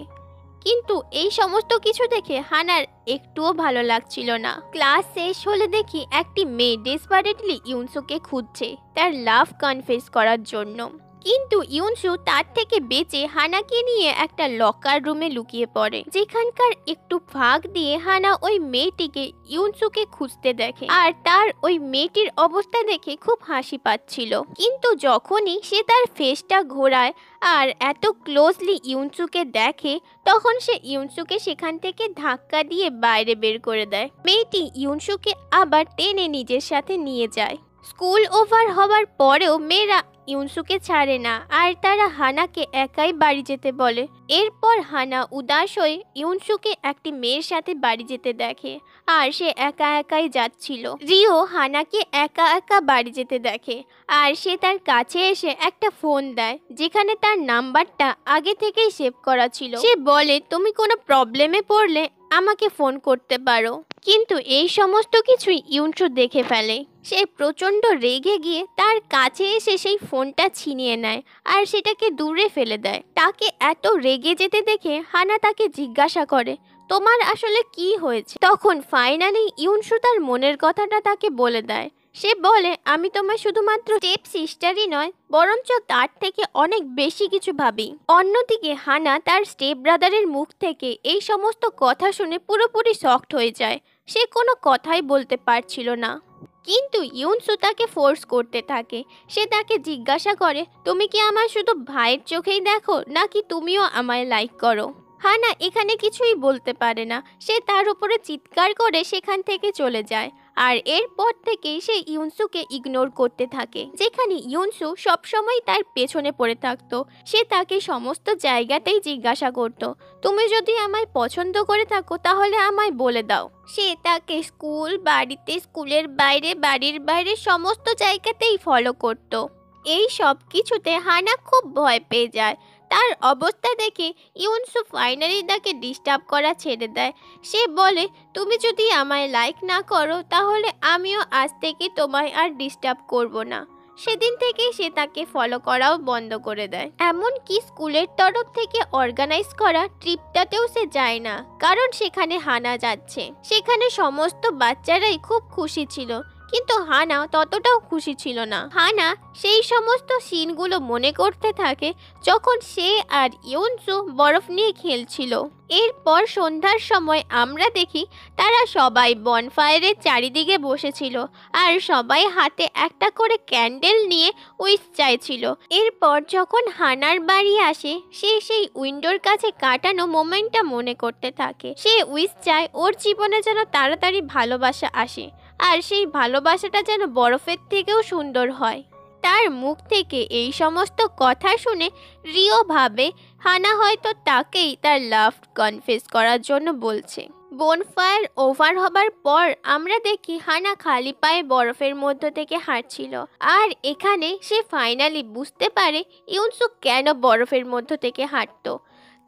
কিন্তু এই সমস্ত কিছু দেখে হানার একটুও ভালো লাগছিল না। ক্লাস শেষ হলে দেখি একটি মেয়ে ডেসপারেটলি ইউনসুকে খুঁজছে তার লাভ কনফেস করার জন্য। কিন্তু ইউনসু তার থেকে বেঁচে হানাকে নিয়ে একটা লকার রুমে লুকিয়ে পড়ে, যেখানকার একটু ফাঁক দিয়ে হানা ওই মেয়েটিকে ইউনসুকে খুঁজতে দেখে, আর তার ওই মেয়েটির অবস্থা দেখে খুব হাসি পাচ্ছিল। কিন্তু যখনই সে তার ফেসটা ঘোরায় আর এত ক্লোজলি ইউনসুকে দেখে, তখন সে ইউনসুকে সেখান থেকে ধাক্কা দিয়ে বাইরে বের করে দেয়। মেয়েটি ইউনসুকে আবার টেনে নিজের সাথে নিয়ে যায়। স্কুল ওভার হওয়ার পরেও মেয়েরা ইউনসুকে ছাড়ে না আর তারা হানাকে একাই বাড়ি যেতে বলে। এরপর হানা উদাস হয়ে ইউনসুকে একটি মেয়ের সাথে বাড়ি যেতে দেখে আর সে একা একাই যাচ্ছিল। রিও হানাকে একা একা বাড়ি যেতে দেখে আর সে তার কাছে এসে একটা ফোন দেয় যেখানে তার নাম্বারটা আগে থেকেই সেভ করা ছিল। সে বলে, তুমি কোনো প্রবলেমে পড়লে আমাকে ফোন করতে পারো। কিন্তু এই সমস্ত কিছুই ইউনসু দেখে ফেলে। সে প্রচণ্ড রেগে গিয়ে তার কাছে এসে সেই ফোনটা ছিনিয়ে নেয় আর সেটাকে দূরে ফেলে দেয়। তাকে এত রেগে যেতে দেখে হানা তাকে জিজ্ঞাসা করে, তোমার আসলে কি হয়েছে? তখন ফাইনালি ইউনসু তার মনের কথাটা তাকে বলে দেয়। সে বলে, আমি তোমার শুধুমাত্র স্টেপ সিস্টারই নয়, বরঞ্চ তার থেকে অনেক বেশি কিছু ভাবি। অন্যদিকে হানা তার স্টেপ ব্রাদারের মুখ থেকে এই সমস্ত কথা শুনে পুরোপুরি শকড হয়ে যায়। সে কোনো কথাই বলতে পারছিল না। কিন্তু ইউনসু তাকে ফোর্স করতে থাকে। সে তাকে জিজ্ঞাসা করে, তুমি কি আমার শুধু ভাইয়ের চোখেই দেখো নাকি তুমিও আমায় লাইক করো? হানা এখানে কিছুই বলতে পারে না। সে তার উপরে চিৎকার করে সেখান থেকে চলে যায় আর এরপর থেকেই সে ইউনসুকে ইগনোর করতে থাকে। যেখানে ইউনসু সবসময় তার পেছনে পড়ে থাকতো। সে তাকে সমস্ত জায়গাতেই জিজ্ঞাসা করত, তুমি যদি আমায় পছন্দ করে থাকো তাহলে আমায় বলে দাও। সে তাকে স্কুল, বাড়িতে, স্কুলের বাইরে, বাড়ির বাইরে সমস্ত জায়গাতেই ফলো করত। এই সব কিছুতে হানা খুব ভয় পেয়ে যায়। তার অবস্থা দেখে ইউনসু ফাইনালি তাকে ডিস্টার্ব করা ছেড়ে দেয়। সে বলে, তুমি যদি আমায় লাইক না করো তাহলে আমিও আজ থেকে তোমায় আর ডিস্টার্ব করব না। সেদিন থেকে সে তাকে ফলো করাও বন্ধ করে দেয়। এমনকি স্কুলের তরফ থেকে অর্গানাইজ করা ট্রিপটাতেও সে যায় না, কারণ সেখানে হানা যাচ্ছে। সেখানে সমস্ত বাচ্চারাই খুব খুশি ছিল, কিন্তু হানা ততটাও খুশি ছিল না। হানা সেই সমস্ত সিনগুলো মনে করতে থাকে যখন সে আর ইউনসু বরফ নিয়ে খেলছিল। এরপর সন্ধ্যার সময় আমরা দেখি তারা সবাই বনফায়ারের চারিদিকে বসেছিল আর সবাই হাতে একটা করে ক্যান্ডেল নিয়ে উইশ চাইছিল। এরপর যখন হানার বাড়ি আসে, সে সেই উইন্ডোর কাছে কাটানো মোমেন্টটা মনে করতে থাকে। সে উইশ চায় ওর জীবনে যেন তাড়াতাড়ি ভালোবাসা আসে আর সেই ভালোবাসাটা যেন বরফের থেকেও সুন্দর হয়। তার মুখ থেকে এই সমস্ত কথা শুনে রিও ভাবে হানা হয়তো তাকেই তার লাভ কনফেস করার জন্য বলছে। বনফায়ার ওভার হবার পর আমরা দেখি হানা খালি পায়ে বরফের মধ্য থেকে হাঁটছিল আর এখানে সে ফাইনালি বুঝতে পারে ইউনসু কেন বরফের মধ্য থেকে হাঁটতো।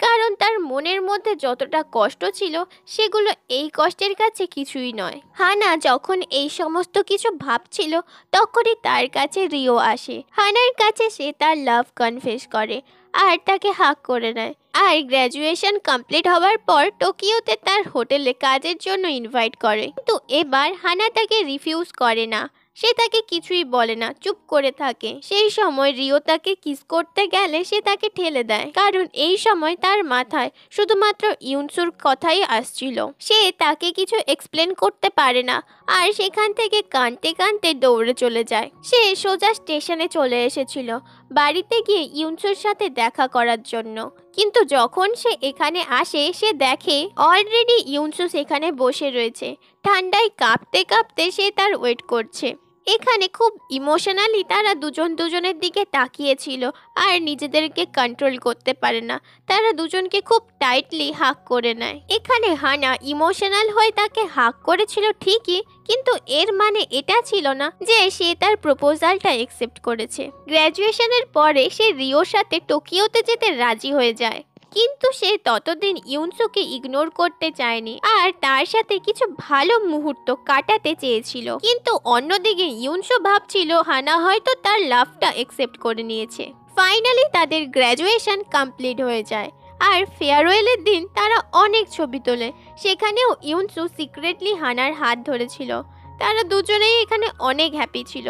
কারণ তার মনের মধ্যে যতটা কষ্ট ছিল সেগুলো এই কষ্টের কাছে কিছুই নয়। হানা যখন এই সমস্ত কিছু ভাবছিল তখনই তার কাছে রিও আসে। হানার কাছে সে তার লাভ কনফেস করে আর তাকে হাক করে নেয়। আর গ্র্যাজুয়েশন কমপ্লিট হওয়ার পর টোকিওতে তার হোটেলে কাজের জন্য ইনভাইট করে। কিন্তু এবার হানা তাকে রিফিউজ করে না। সে তাকে কিছুই বলে না, চুপ করে থাকে। সেই সময় রিও তাকে কিস করতে গেলে সে তাকে ঠেলে দেয়, কারণ এই সময় তার মাথায় শুধুমাত্র ইউনসুর কথাই আসছিল। সে তাকে কিছু এক্সপ্লেন করতে পারে না আর সেখান থেকে কাঁদতে কাঁদতে দৌড়ে চলে যায়। সে সোজা স্টেশনে চলে এসেছিল বাড়িতে গিয়ে ইউনসুর সাথে দেখা করার জন্য। কিন্তু যখন সে এখানে আসে সে দেখে অলরেডি ইউনসু সেখানে বসে রয়েছে। ঠান্ডায় কাঁপতে কাঁপতে সে তার ওয়েট করছে। এখানে খুব ইমোশনালি তারা দুজন দুজনের দিকে তাকিয়েছিল আর নিজেদেরকে কন্ট্রোল করতে পারে না। তারা দুজনকে খুব টাইটলি হাগ করে নেয়। এখানে হানা ইমোশনাল হয়ে তাকে হাগ করেছিল ঠিকই, কিন্তু এর মানে এটা ছিল না যে সে তার প্রপোজালটা অ্যাকসেপ্ট করেছে। গ্র্যাজুয়েশনের পরে সে রিওর সাথে টোকিওতে যেতে রাজি হয়ে যায়, কিন্তু সে ততদিন ইউনসুকে ইগনোর করতে চায়নি আর তার সাথে কিছু ভালো মুহূর্ত কাটাতে চেয়েছিল। কিন্তু অন্যদিকে ইউনসু ভাবছিল হানা হয়তো তার লাভটা অ্যাকসেপ্ট করে নিয়েছে। ফাইনালি তাদের গ্র্যাজুয়েশন কমপ্লিট হয়ে যায় আর ফেয়ারওয়েলের দিন তারা অনেক ছবি তোলে। সেখানেও ইউনসু সিক্রেটলি হানার হাত ধরেছিল। তারা দুজনেই এখানে অনেক হ্যাপি ছিল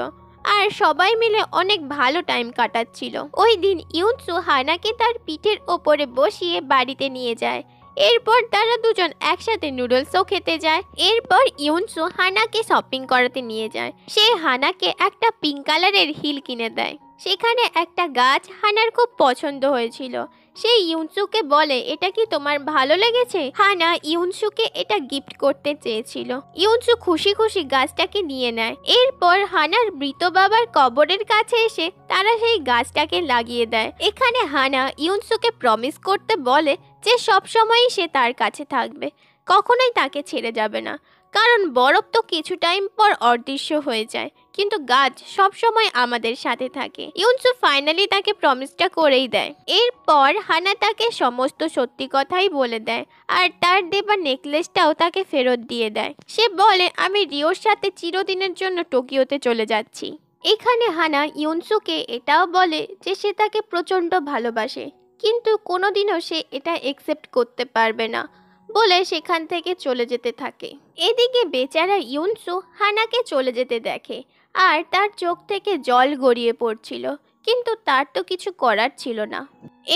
আর সবাই মিলে অনেক ভালো টাইম কাটাচ্ছিল। ওই দিন ইউনসু হানাকে তার পিঠের ওপরে বসিয়ে বাড়িতে নিয়ে যায়। এরপর তারা দুজন একসাথে নুডলসও খেতে যায়। এরপর ইউনসু হানাকে শপিং করাতে নিয়ে যায়। সে হানাকে একটা পিঙ্ক কালারের হিল কিনে দেয়। সেখানে একটা গাছ হানার খুব পছন্দ হয়েছিল। সে ইউনসুকে বলে, এটা কি তোমার ভালো লেগেছে? হানা ইউনসুকে এটা গিফট করতে চেয়েছিল। ইউনসু খুশি খুশি গাছটাকে নিয়ে নেয়। এরপর হানার মৃত বাবার কবরের কাছে এসে তারা সেই গাছটাকে লাগিয়ে দেয়। এখানে হানা ইউনসুকে প্রমিস করতে বলে যে সবসময়ই সে তার কাছে থাকবে, কখনোই তাকে ছেড়ে যাবে না, কারণ বরফ তো কিছু টাইম পর অদৃশ্য হয়ে যায়, কিন্তু গাছ সবসময় আমাদের সাথে থাকে। ইউনসু ফাইনালি তাকে প্রমিসটা করেই দেয়। এরপর হানা তাকে সমস্ত সত্যি কথাই বলে দেয় আর তার দেবা নেকলেসটাও তাকে ফেরত দিয়ে দেয়। সে বলে, আমি রিওর সাথে চিরদিনের জন্য টোকিওতে চলে যাচ্ছি। এখানে হানা ইউনসুকে এটাও বলে যে সে তাকে প্রচণ্ড ভালোবাসে, কিন্তু কোনোদিনও সে এটা একসেপ্ট করতে পারবে না বলে সেখান থেকে চলে যেতে থাকে। এদিকে বেচারা ইউনসু হানাকে চলে যেতে দেখে আর তার চোখ থেকে জল গড়িয়ে পড়ছিল, কিন্তু তার তো কিছু করার ছিল না।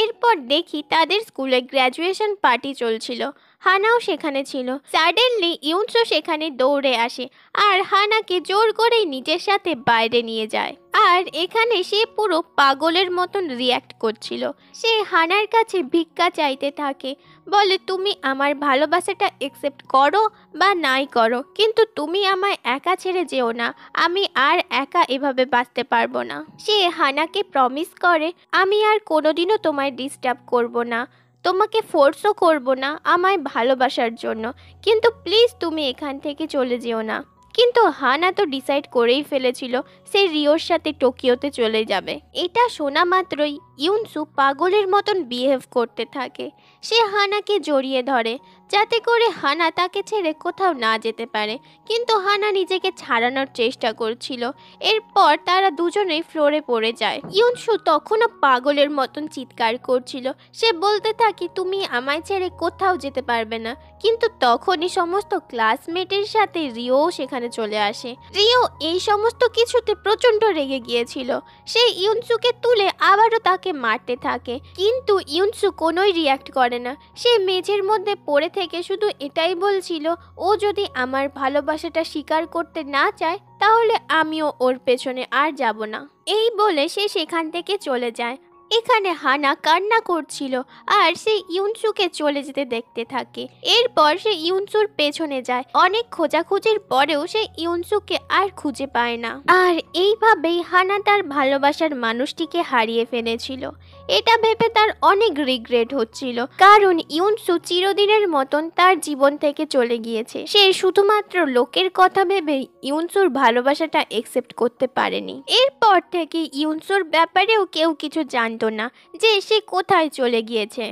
এরপর দেখি তাদের স্কুলে গ্র্যাজুয়েশন পার্টি চলছিল, হানাও সেখানে ছিল। সাডেনলি ইউনসু সেখানে দৌড়ে আসে আর হানাকে জোর করেই নিজের সাথে বাইরে নিয়ে যায়। আর এখানে সে পুরো পাগলের মতন রিয়্যাক্ট করছিল। সে হানার কাছে ভিক্ষা চাইতে থাকে, বলে, তুমি আমার ভালোবাসাটা একসেপ্ট করো বা নাই করো, কিন্তু তুমি আমায় একা ছেড়ে যেও না, আমি আর একা এভাবে বাঁচতে পারবো না। সে হানাকে প্রমিস করে, আমি আর কোনোদিনও তোমায় ডিস্টার্ব করব না, তোমাকে ফোর্সও করব না আমায় ভালোবাসার জন্য, কিন্তু প্লিজ তুমি এখান থেকে চলে যেও না। কিন্তু হানা তো ডিসাইড করেই ফেলেছিল সে রিওর সাথে টোকিওতে চলে যাবে। এটা শোনা মাত্রই ইউনসু পাগলের মতন বিহেভ করতে থাকে। সে হানাকে জড়িয়ে ধরে যাতে করে হানা তাকে ছেড়ে কোথাও না যেতে পারে, কিন্তু হানা নিজেকে ছাড়ানোর চেষ্টা করছিল। এরপর তারা দুজনেই ফ্লোরে পড়ে যায়। ইউনসু তখনও পাগলের মতন চিৎকার করছিল। সে বলতে থাকে, তুমি আমায় ছেড়ে কোথাও যেতে পারবে না। কিন্তু তখনই সমস্ত ক্লাসমেটের সাথে রিও সেখানে চলে আসে। রিও এই সমস্ত কিছুতে প্রচণ্ড রেগে গিয়েছিল। সে ইউনসুকে তুলে আবারও তাকে মারতে থাকে, কিন্তু ইউনসু কোনোই রিয়াক্ট করে না। সে মেঝের মধ্যে পড়ে থেকে শুধু এটাই বলছিল, ও যদি আমার ভালোবাসাটা স্বীকার করতে না চায় তাহলে আমিও ওর পেছনে আর যাব না। এই বলে সে সেখান থেকে চলে যায়। এখানে হানা কান্না করছিল আর সে ইউনসুকে চলে যেতে দেখতে থাকে। এরপর সে ইউনসুর পেছনে যায়। অনেক খোঁজাখুঁজির পরেও সে ইউনসুকে আর খুঁজে পায় না। আর এইভাবেই হানা তার ভালোবাসার মানুষটিকে হারিয়ে ফেলেছিল। এটা ভেবে তার অনেক রিগ্রেট হচ্ছিল, কারণ ইউনসু চিরদিনের মতন তার জীবন থেকে চলে গিয়েছে। সে শুধুমাত্র লোকের কথা ভেবে ইউনসুর ভালোবাসাটা একসেপ্ট করতে পারেনি। এরপর থেকে ইউনসুর ব্যাপারেও কেউ কিছু জানতো না যে সে কোথায় চলে গিয়েছে।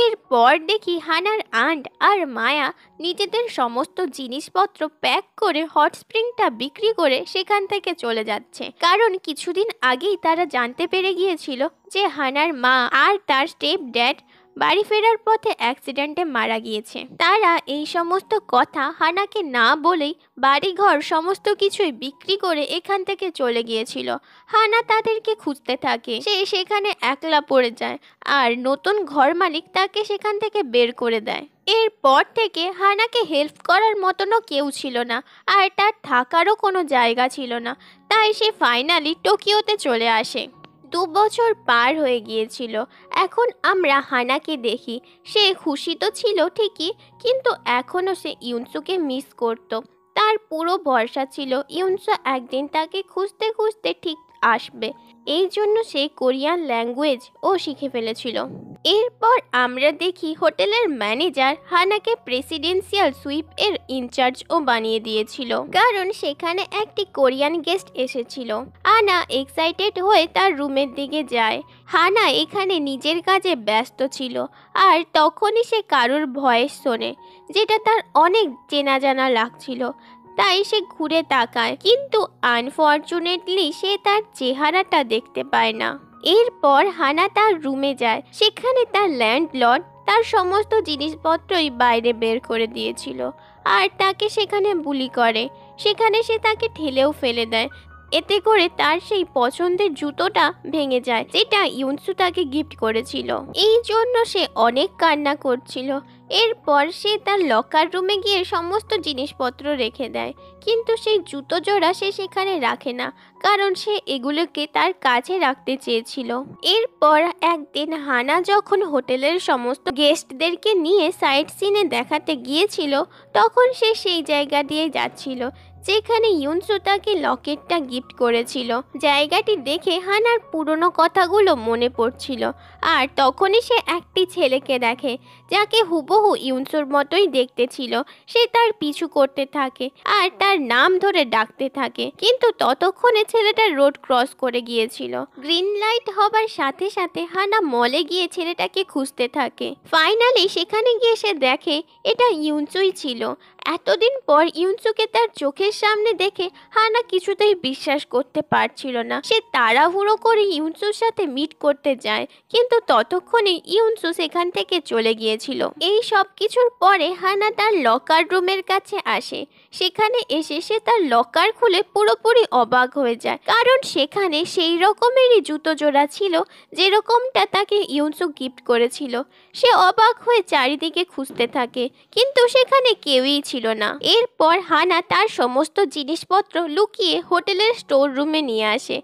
এরপর দেখি হানার আন্ট আর মায়া নিজেদের সমস্ত জিনিসপত্র প্যাক করে হট স্প্রিংটা বিক্রি করে সেখান থেকে চলে যাচ্ছে, কারণ কিছুদিন আগেই তারা জানতে পেরে গিয়েছিল যে হানার মা আর তার স্টেপ ড্যাড বাড়ি ফেরার পথে অ্যাক্সিডেন্টে মারা গিয়েছে। তারা এই সমস্ত কথা হানাকে না বলেই বাড়িঘর সমস্ত কিছুই বিক্রি করে এখান থেকে চলে গিয়েছিল। হানা তাদেরকে খুঁজতে থাকে। সে সেখানে একলা পড়ে যায় আর নতুন ঘর মালিক তাকে সেখান থেকে বের করে দেয়। এরপর থেকে হানাকে হেল্প করার মতনও কেউ ছিল না আর তার থাকারও কোনো জায়গা ছিল না। তাই সে ফাইনালি টোকিওতে চলে আসে। 2 বছর পার হয়ে গিয়েছিল। এখন আমরা হানাকে দেখি। সে খুশি তো ছিল ঠিকই, কিন্তু এখনও সে ইউনসুকে মিস করত। তার পুরো ভরসা ছিল ইউনসু একদিন তাকে খুঁজতে খুঁজতে ঠিক আসবে। এই জন্য সে কোরিয়ান ল্যাঙ্গুয়েজও শিখে ফেলেছিল। এরপর আমরা দেখি হোটেলের ম্যানেজার হানাকে প্রেসিডেন্সিয়াল সুইপ এর ইনচার্জও বানিয়ে দিয়েছিল, কারণ সেখানে একটি কোরিয়ান গেস্ট এসেছিল। হানা এক্সাইটেড হয়ে তার রুমের দিকে যায়। হানা এখানে নিজের কাজে ব্যস্ত ছিল আর তখনই সে কারোর ভয়েস শোনে, যেটা তার অনেক চেনা জানা লাগছিল। তাই সে ঘুরে তাকায়, কিন্তু আনফর্চুনেটলি সে তার চেহারাটা দেখতে পায় না। এরপর হানা তার রুমে যায়। সেখানে তার ল্যান্ডলর্ড তার সমস্ত জিনিসপত্রই বাইরে বের করে দিয়েছিল আর তাকে সেখানে বুলি করে। সেখানে সে তাকে ঠেলেও ফেলে দেয়। এতে করে তার সেই পছন্দের জুতোটা ভেঙে যায়, যেটা ইউনসু তাকে গিফট করেছিল। এই জন্য সে অনেক কান্না করছিল। এরপর সে তার লকার রুমে গিয়ে সমস্ত জিনিসপত্র রেখে দেয়, কিন্তু সেই জুতো জোড়া সে সেখানে রাখে না, কারণ সে এগুলোকে তার কাছে রাখতে চেয়েছিল। এরপর একদিন হানা যখন হোটেলের সমস্ত গেস্টদেরকে নিয়ে সাইট সিনে দেখাতে গিয়েছিল, তখন সে সেই জায়গা দিয়ে যাচ্ছিল যেখানে ইউনসু তাকে লকেটটা গিফট করেছিল। জায়গাটি দেখে হানার পুরনো কথাগুলো মনে পড়ছিল, আর তখনই সে একটি ছেলেকে দেখে যাকে হুবহু ইউনসুর মতোই দেখতে ছিল। সে তার পিছু করতে থাকে আর তার নাম ধরে ডাকতে থাকে, কিন্তু ততক্ষণে ছেলেটা রোড ক্রস করে গিয়েছিল। গ্রিন লাইট হবার সাথে সাথে হানা মলে গিয়ে ছেলেটাকে খুঁজতে থাকে। ফাইনালি সেখানে গিয়ে সে দেখে এটা ইউনসুই ছিল। এতদিন পর ইউনসুকে তার চোখের সামনে দেখে হানা কিছুতেই বিশ্বাস করতে পারছিল না। সে তাড়াহুড়ো করে ইউনসুর সাথে মিট করতে যায়, কিন্তু ততক্ষণে ইউনসু সেখান থেকে চলে গিয়েছিল। এই সব কিছুর পরে হানা তার লকার রুমের কাছে আসে। সেখানে এসে সে তার লকার খুলে পুরোপুরি অবাক হয়ে যায়, কারণ সেখানে সেই রকমেরই জুতো জোড়া ছিল যেরকমটা তাকে ইউনসু গিফট করেছিল। সে অবাক হয়ে চারিদিকে খুঁজতে থাকে, কিন্তু সেখানে কেউই ছিল না। এরপর হানা তার সমস্ত জিনিসপত্র লুকিয়ে হোটেলের স্টোর রুমে নিয়ে আসে,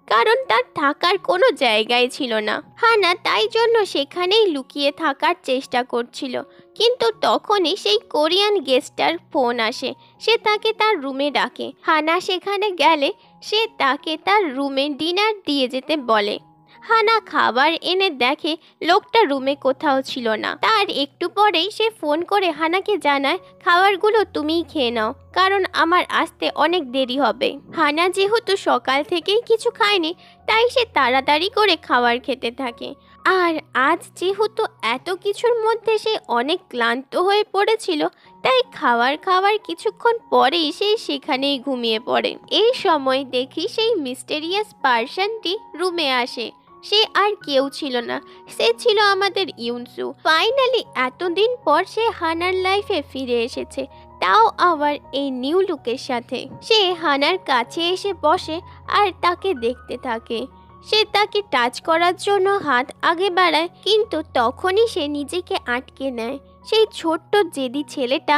কারণ তার থাকার কোনো জায়গায় ছিল না। হানা তাই জন্য সেখানেই লুকিয়ে থাকার চেষ্টা করছিল, কিন্তু তখনই সেই কোরিয়ান গেস্টটার ফোন আসে। সে তাকে তার রুমে ডাকে। হানা সেখানে গেলে সে তাকে তার রুমে ডিনার দিয়ে যেতে বলে। হানা খাবার এনে দেখে লোকটা রুমে কোথাও ছিল না। তার একটু পরেই সে ফোন করে হানাকে জানায়, খাবারগুলো তুমিই খেয়ে নাও, কারণ আমার আসতে অনেক দেরি হবে। হানা যেহেতু সকাল থেকেই কিছু খায়নি, তাই সে তাড়াতাড়ি করে খাবার খেতে থাকে। আর আজ যেহেতু এত কিছুর মধ্যে সে অনেক ক্লান্ত হয়ে পড়েছিল, তাই খাওয়ার কিছুক্ষণ পরেই সে সেখানেই ঘুমিয়ে পড়ে। এই সময় দেখি সেই মিস্টেরিয়াস পার্সনটি রুমে আসে। সে আর কেউ ছিল না, সে ছিল আমাদের ইউনসু। ফাইনালি এতদিন পর সে হানার লাইফে ফিরে এসেছে, তাও আবার এই নিউ লুকের সাথে। সে হানার কাছে এসে বসে আর তাকে দেখতে থাকে। সে তাকে টাচ করার জন্য হাত আগে বাড়ায়, কিন্তু তখনই সে নিজেকে আটকে নেয়। সেই ছোট্ট জেদি ছেলেটা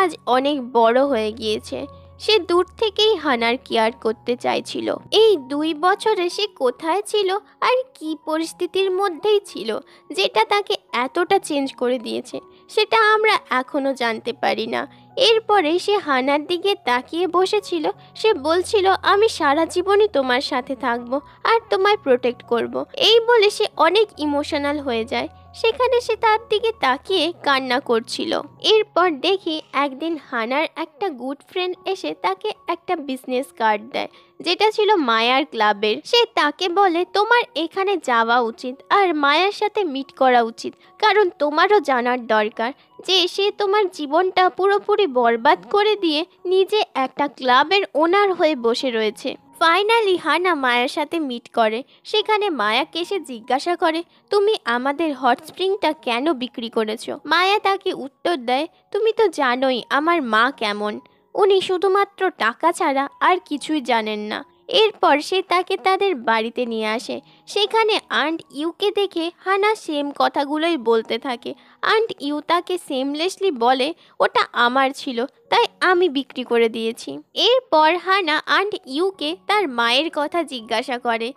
আজ অনেক বড় হয়ে গিয়েছে। সে দূর থেকেই হানার কেয়ার করতে চাইছিল। এই 2 বছরে সে কোথায় ছিল আর কি পরিস্থিতির মধ্যেই ছিল, যেটা তাকে এতটা চেঞ্জ করে দিয়েছে, সেটা আমরা এখনো জানতে পারি না। এরপরে সে হানার দিকে তাকিয়ে বসেছিল। সে বলছিল, আমি সারা জীবনই তোমার সাথে থাকবো আর তোমায় প্রোটেক্ট করব। এই বলে সে অনেক ইমোশনাল হয়ে যায়। সেখানে সে তার দিকে তাকিয়ে কান্না করছিল। এরপর দেখি একদিন হানার একটা গুড ফ্রেন্ড এসে তাকে একটা বিজনেস কার্ড দেয়, যেটা ছিল মায়ার ক্লাবের। সে তাকে বলে, তোমার এখানে যাওয়া উচিত আর মায়ার সাথে মিট করা উচিত, কারণ তোমারও জানার দরকার যে সে তোমার জীবনটা পুরোপুরি বরবাদ করে দিয়ে নিজে একটা ক্লাবের ওনার হয়ে বসে রয়েছে। ফাইনালি হানা মায়ার সাথে মিট করে। সেখানে মায়াকে সে জিজ্ঞাসা করে, তুমি আমাদের হট স্প্রিংটা কেন বিক্রি করেছো? মায়া তাকে উত্তর দেয়, তুমি তো জানোই আমার মা কেমন, উনি শুধুমাত্র টাকা ছাড়া আর কিছুই জানেন না। এরপর সে তাকে তাদের বাড়িতে নিয়ে আসে। সেখানে আন্ট ইউকে দেখে হানা সেম কথাগুলোই বলতে থাকে। আন্ট ইউ তাকে সেমলেসলি বলে, ওটা আমার ছিল, তাই আমি বিক্রি করে দিয়েছি। এরপর হানা আন্ট ইউকে তার মায়ের কথা জিজ্ঞাসা করে,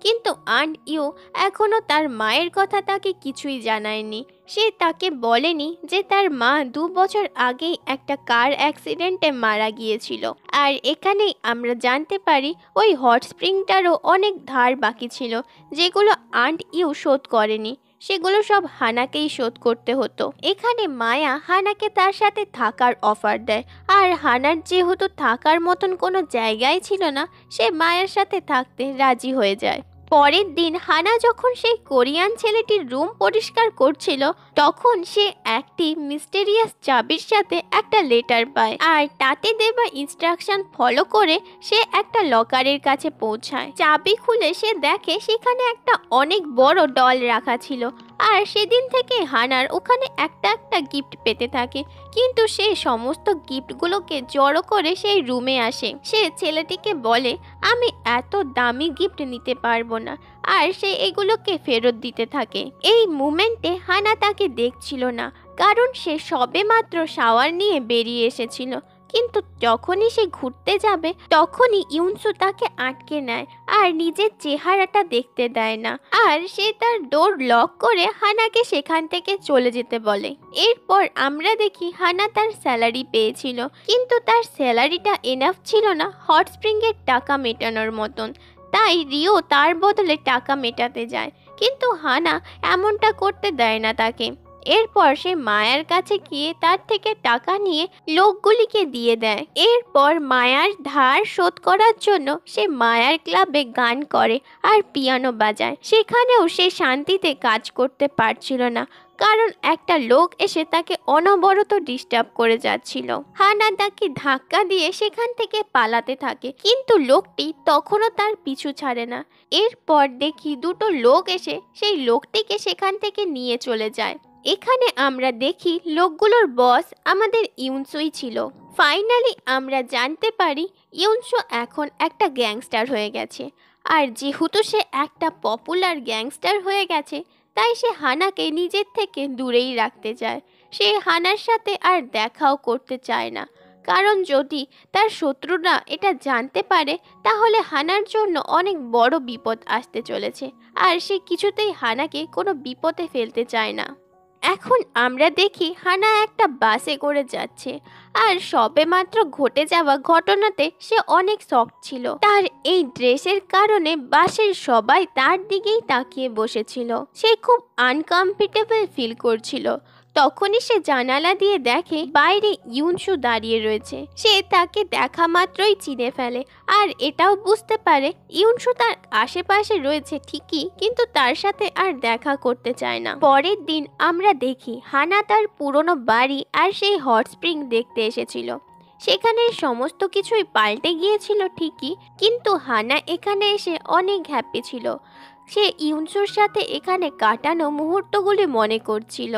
কিন্তু আন্ট ইউ এখনও তার মায়ের কথা তাকে কিছুই জানায়নি। সে তাকে বলেনি যে তার মা 2 বছর আগেই একটা কার অ্যাক্সিডেন্টে মারা গিয়েছিল। আর এখানেই আমরা জানতে পারি ওই হট স্প্রিংটারও অনেক ধার বাকি ছিল, যেগুলো আন্ট ইউ শোধ করেনি। সেগুলো সব হানাকেই শোধ করতে হতো। এখানে মায়া হানাকে তার সাথে থাকার অফার দেয়, আর হানার যেহেতু থাকার মতন কোনো জায়গায় ছিল না, সে মায়ের সাথে থাকতে রাজি হয়ে যায়। পরের দিন হানা যখন সেই কোরিয়ান ছেলেটির রুম পরিষ্কার করছিল, তখন সে একটি মিস্টেরিয়াস চাবির সাথে একটা লেটার পায়, আর তাতে দেওয়া ইনস্ট্রাকশন ফলো করে সে একটা লকারের কাছে পৌঁছায়। চাবি খুলে সে দেখে সেখানে একটা অনেক বড় ডল রাখা ছিল, আর সেদিন থেকে হানার ওখানে একটা একটা গিফট পেতে থাকে, কিন্তু সে সমস্ত গিফটগুলোকে জড়ো করে সেই রুমে আসে। সে ছেলেটিকে বলে, আমি এত দামি গিফট নিতে পারবো না, আর সে এগুলোকে ফেরত দিতে থাকে। এই মুমেন্টে হানা তাকে দেখছিল না, কারণ সে সবেমাত্র শাওয়ার নিয়ে বেরিয়ে এসেছিল। কিন্তু যখনই সে ঘুরতে যাবে তখনই ইউনসু তাকে আটকে নেয় আর নিজের চেহারাটা দেখতে দেয় না, আর সে তার ডোর লক করে হানাকে সেখান থেকে চলে যেতে বলে। এরপর আমরা দেখি হানা তার স্যালারি পেয়েছিল, কিন্তু তার স্যালারিটা এনাফ ছিল না হট স্প্রিংয়ের টাকা মেটানোর মতন। তাই রিও তার বদলে টাকা মেটাতে যায়, কিন্তু হানা এমনটা করতে দেয় না তাকে। এরপর সে মায়ার কাছে গিয়ে তার থেকে টাকা নিয়ে লোকগুলিকে দিয়ে দেয়। এরপর মায়ার ধার শোধ করার জন্য সে মায়ার ক্লাবে গান করে আর পিয়ানো বাজায়। সেখানেও সে শান্তিতে কাজ করতে পারছিল না, কারণ একটা লোক এসে তাকে অনবরত ডিস্টার্ব করে যাচ্ছিল। হানা তাকে ধাক্কা দিয়ে সেখান থেকে পালাতে থাকে, কিন্তু লোকটি তখনও তার পিছু ছাড়ে না। এরপর দেখি দুটো লোক এসে সেই লোকটিকে সেখান থেকে নিয়ে চলে যায়। এখানে আমরা দেখি লোকগুলোর বস আমাদের ইউনসুই ছিল। ফাইনালি আমরা জানতে পারি ইউনসু এখন একটা গ্যাংস্টার হয়ে গেছে, আর যেহেতু সে একটা পপুলার গ্যাংস্টার হয়ে গেছে তাই সে হানাকে নিজের থেকে দূরেই রাখতে চায়। সে হানার সাথে আর দেখাও করতে চায় না, কারণ যদি তার শত্রুরা এটা জানতে পারে তাহলে হানার জন্য অনেক বড় বিপদ আসতে চলেছে, আর সে কিছুতেই হানাকে কোনো বিপদে ফেলতে চায় না। এখন আমরা দেখি হানা একটা বাসে করে যাচ্ছে, আর সবেমাত্র ঘটে যাওয়া ঘটনাতে সে অনেক শক ছিল। তার এই ড্রেসের কারণে বাসের সবাই তার দিকেই তাকিয়ে বসেছিল। সে খুব আনকমফর্টেবল ফিল করছিল। তখনই সে জানালা দিয়ে দেখে বাইরে ইউনসু দাঁড়িয়ে রয়েছে। সে তাকে দেখা মাত্রই চিনে ফেলে, আর এটাও বুঝতে পারে ইউনসু তার আশেপাশে রয়েছে ঠিকই, কিন্তু তার সাথে আর দেখা করতে চায় না। পরের দিন আমরা দেখি হানা তার পুরনো বাড়ি আর সেই হট স্প্রিং দেখতে এসেছিল। সেখানে সমস্ত কিছুই পাল্টে গিয়েছিল ঠিকই, কিন্তু হানা এখানে এসে অনেক হ্যাপি ছিল। সে ইউনসুর সাথে এখানে কাটানো মুহূর্তগুলি মনে করছিল।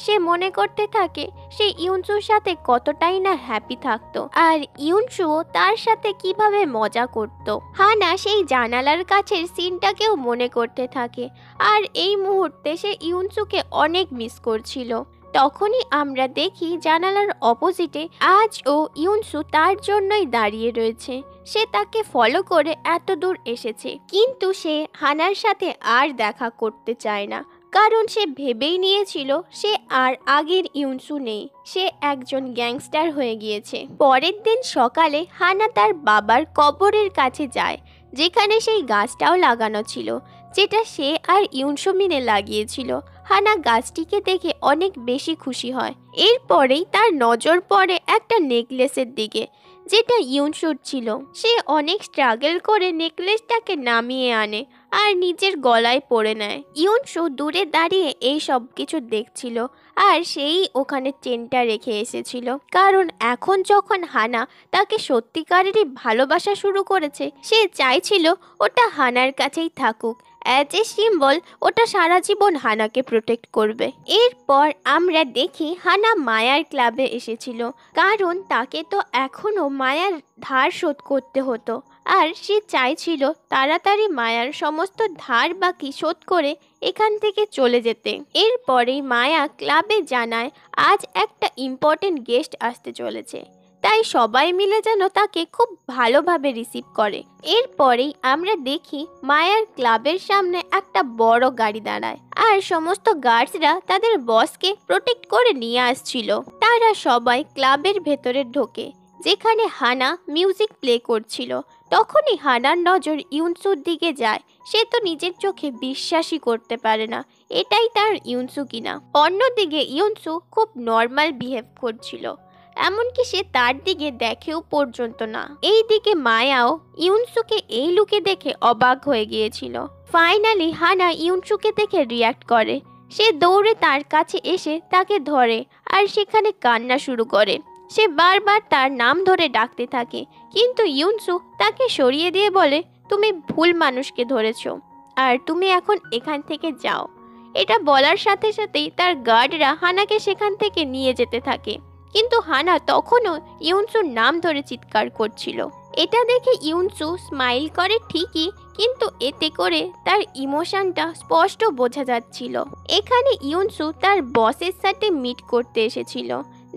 সে মনে করতে থাকে সে ইউনসুর সাথে কতটাই না হ্যাপি থাকতো, আর ইউনসুও তার সাথে কিভাবে মজা করত। হানা সেই জানালার কাছের সিনটাকেও মনে করতে থাকে, আর এই মুহূর্তে সে ইউনসুকে অনেক মিস করছিল। তখনই আমরা দেখি জানালার অপোজিটে আজ ও ইউনসু তার জন্যই দাঁড়িয়ে রয়েছে। সে তাকে ফলো করে এত দূর এসেছে, কিন্তু সে হানার সাথে আর দেখা করতে চায় না, কারণ সে ভেবেই নিয়েছিল সে আর আগের ইউনসু নেই, সে একজন গ্যাংস্টার হয়ে গিয়েছে। পরের দিন সকালে হানা তার বাবার কবরের কাছে যায়, যেখানে সেই গাছটাও লাগানো ছিল যেটা সে আর ইউনসু মিলে লাগিয়েছিল। হানা গাছটিকে দেখে অনেক বেশি খুশি হয়। এরপরেই তার নজর পড়ে একটা নেকলেসের দিকে, যেটা ইউনসুর ছিল। সে অনেক স্ট্রাগল করে নেকলেসটাকে নামিয়ে আনে আর নিজের গলায় পরে নেয়। ইউনসু দূরে দাঁড়িয়ে এই সব কিছু দেখছিল, আর সেই ওখানে চেনটা রেখে এসেছিল, কারণ এখন যখন হানা তাকে সত্যিকারেরই ভালোবাসা শুরু করেছে সে চাইছিল ওটা হানার কাছেই থাকুক। অ্যাজ এ সিম্বল ওটা সারা জীবন হানাকে প্রোটেক্ট করবে। এরপর আমরা দেখি হানা মায়ার ক্লাবে এসেছিল, কারণ তাকে তো এখনও মায়ার ধার শোধ করতে হতো, আর সে চাইছিল তাড়াতাড়ি মায়ার সমস্ত ধার বাকি শোধ করে এখান থেকে চলে যেতে। এরপরেই মায়া ক্লাবে জানায় আজ একটা ইম্পর্টেন্ট গেস্ট আসতে চলেছে, তাই সবাই মিলে যেন তাকে খুব ভালোভাবে রিসিভ করে। এরপরেই আমরা দেখি মায়ার ক্লাবের সামনে একটা বড় গাড়ি দাঁড়ায়, আর সমস্ত গার্ডসরা তাদের বসকে প্রোটেক্ট করে নিয়ে আসছিল। তারা সবাই ক্লাবের ভেতরে ঢোকে, যেখানে হানা মিউজিক প্লে করছিল। তখনই হানার নজর ইউনসুর দিকে যায়। সে তো নিজের চোখে বিশ্বাসই করতে পারে না এটাই তার ইউনসু কিনা। অন্যদিকে ইউনসু খুব নর্মাল বিহেভ করছিল, এমনকি সে তার দিকে দেখেও পর্যন্ত না। এই দিকে মায়াও ইউনসুকে এই লুকে দেখে অবাক হয়ে গিয়েছিল। ফাইনালি হানা ইউনসুকে দেখে রিয়াক্ট করে। সে দৌড়ে তার কাছে এসে তাকে ধরে আর সেখানে কান্না শুরু করে। সে বারবার তার নাম ধরে ডাকতে থাকে, কিন্তু ইউনসু তাকে সরিয়ে দিয়ে বলে তুমি ভুল মানুষকে ধরেছ, আর তুমি এখন এখান থেকে যাও। এটা বলার সাথে সাথেই তার গার্ডরা হানাকে সেখান থেকে নিয়ে যেতে থাকে, কিন্তু হানা তখনও ইউনসুর নাম ধরে চিৎকার করছিল। এটা দেখে ইউনসু স্মাইল করে ঠিকই, কিন্তু এতে করে তার ইমোশনটা স্পষ্ট বোঝা যাচ্ছিল। এখানে ইউনসু তার বসের সাথে মিট করতে এসেছিল,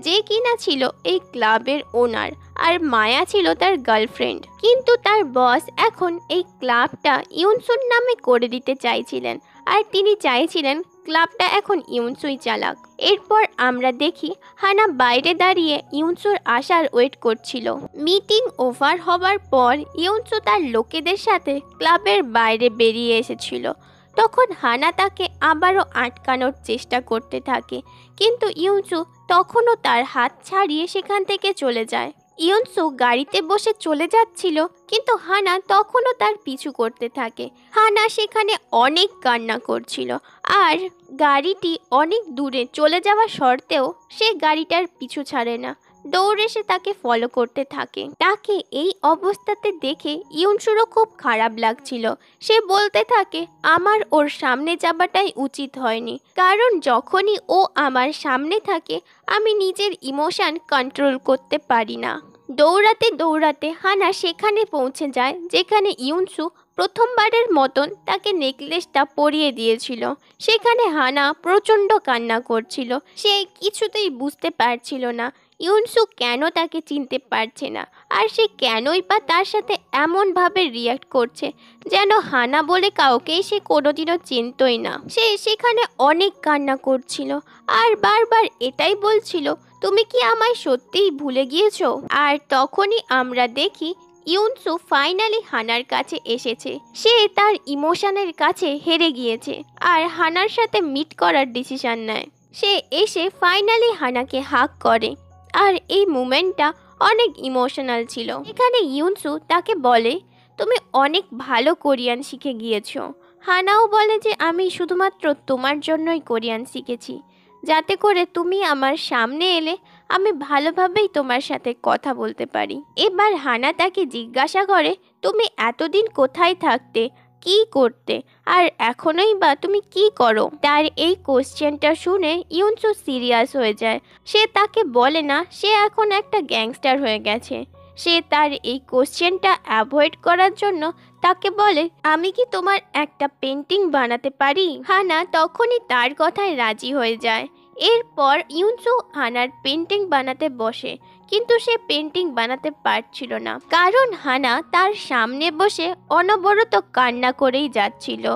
যে কিনা ছিল এই ক্লাবের ওনার, আর মায়া ছিল তার গার্লফ্রেন্ড। কিন্তু তার বস এখন এই ক্লাবটা ইউনসুর নামে করে দিতে চাইছিলেন, আর তিনি চাইছিলেন ক্লাবটা এখন ইউনসুই চালাক। এরপর আমরা দেখি হানা বাইরে দাঁড়িয়ে ইউনসুর আসার ওয়েট করছিল। মিটিং ওভার হবার পর ইউনসু তার লোকেদের সাথে ক্লাবের বাইরে বেরিয়ে এসেছিল। তখন হানা তাকে আবারও আটকানোর চেষ্টা করতে থাকে, কিন্তু ইউনসু তখনও তার হাত ছাড়িয়ে সেখান থেকে চলে যায়। ইউনসু গাড়িতে বসে চলে যাচ্ছিল, কিন্তু হানা তখনও তার পিছু করতে থাকে। হানা সেখানে অনেক কান্না করছিল, আর গাড়িটি অনেক দূরে চলে যাওয়া সত্ত্বেও সে গাড়িটার পিছু ছাড়ে না, দৌড়ে সে তাকে ফলো করতে থাকে। তাকে এই অবস্থাতে দেখে ইউনসুরও খুব খারাপ লাগছিল। সে বলতে থাকে, আমার ওর সামনে যাবাটাই উচিত হয়নি, কারণ যখনই ও আমার সামনে থাকে আমি নিজের ইমোশন কন্ট্রোল করতে পারি না। দৌড়াতে দৌড়াতে হানা সেখানে পৌঁছে যায় যেখানে ইউনসু প্রথমবারের মতন তাকে নেকলেসটা পরিয়ে দিয়েছিল। সেখানে হানা প্রচণ্ড কান্না করছিল। সে কিছুতেই বুঝতে পারছিল না ইউনসু কেন তাকে চিনতে পারছে না, আর সে কেনই বা তার সাথে এমনভাবে রিয়াক্ট করছে যেন হানা বলে কাউকেই সে কোনোদিনও চিনতই না। সে সেখানে অনেক কান্না করছিল আর বারবার এটাই বলছিল, তুমি কি আমায় সত্যিই ভুলে গিয়েছো? আর তখনই আমরা দেখি ইউনসু ফাইনালি হানার কাছে এসেছে। সে তার ইমোশনের কাছে হেরে গিয়েছে আর হানার সাথে মিট করার ডিসিশন নেয়। সে এসে ফাইনালি হানাকে হাগ করে, আর এই মুমেন্টটা অনেক ইমোশনাল ছিল। এখানে ইউনসু তাকে বলে, তুমি অনেক ভালো কোরিয়ান শিখে গিয়েছো। হানাও বলে যে আমি শুধুমাত্র তোমার জন্যই কোরিয়ান শিখেছি, যাতে করে তুমি আমার সামনে এলে আমি ভালোভাবেই তোমার সাথে কথা বলতে পারি। এবার হানা তাকে জিজ্ঞাসা করে, তুমি এতদিন কোথায় থাকতে, কি করতে, আর এখনই বা তুমি কি করো? তার এই কোশ্চেনটা শুনে ইউনসু সিরিয়াস হয়ে যায়। সে তাকে বলে না সে এখন একটা গ্যাংস্টার হয়ে গেছে। সে তার এই কোশ্চেনটা অ্যাভয়েড করার জন্য তাকে বলে, আমি কি তোমার একটা পেন্টিং বানাতে পারি? হানা তখনই তার কথায় রাজি হয়ে যায়। এরপর ইউনসু হানার পেন্টিং বানাতে বসে, কিন্তু সে পেন্টিং বানাতে পারছিল না, কারণ হানা তার সামনে বসে অনবরত কান্না করেই যাচ্ছিল।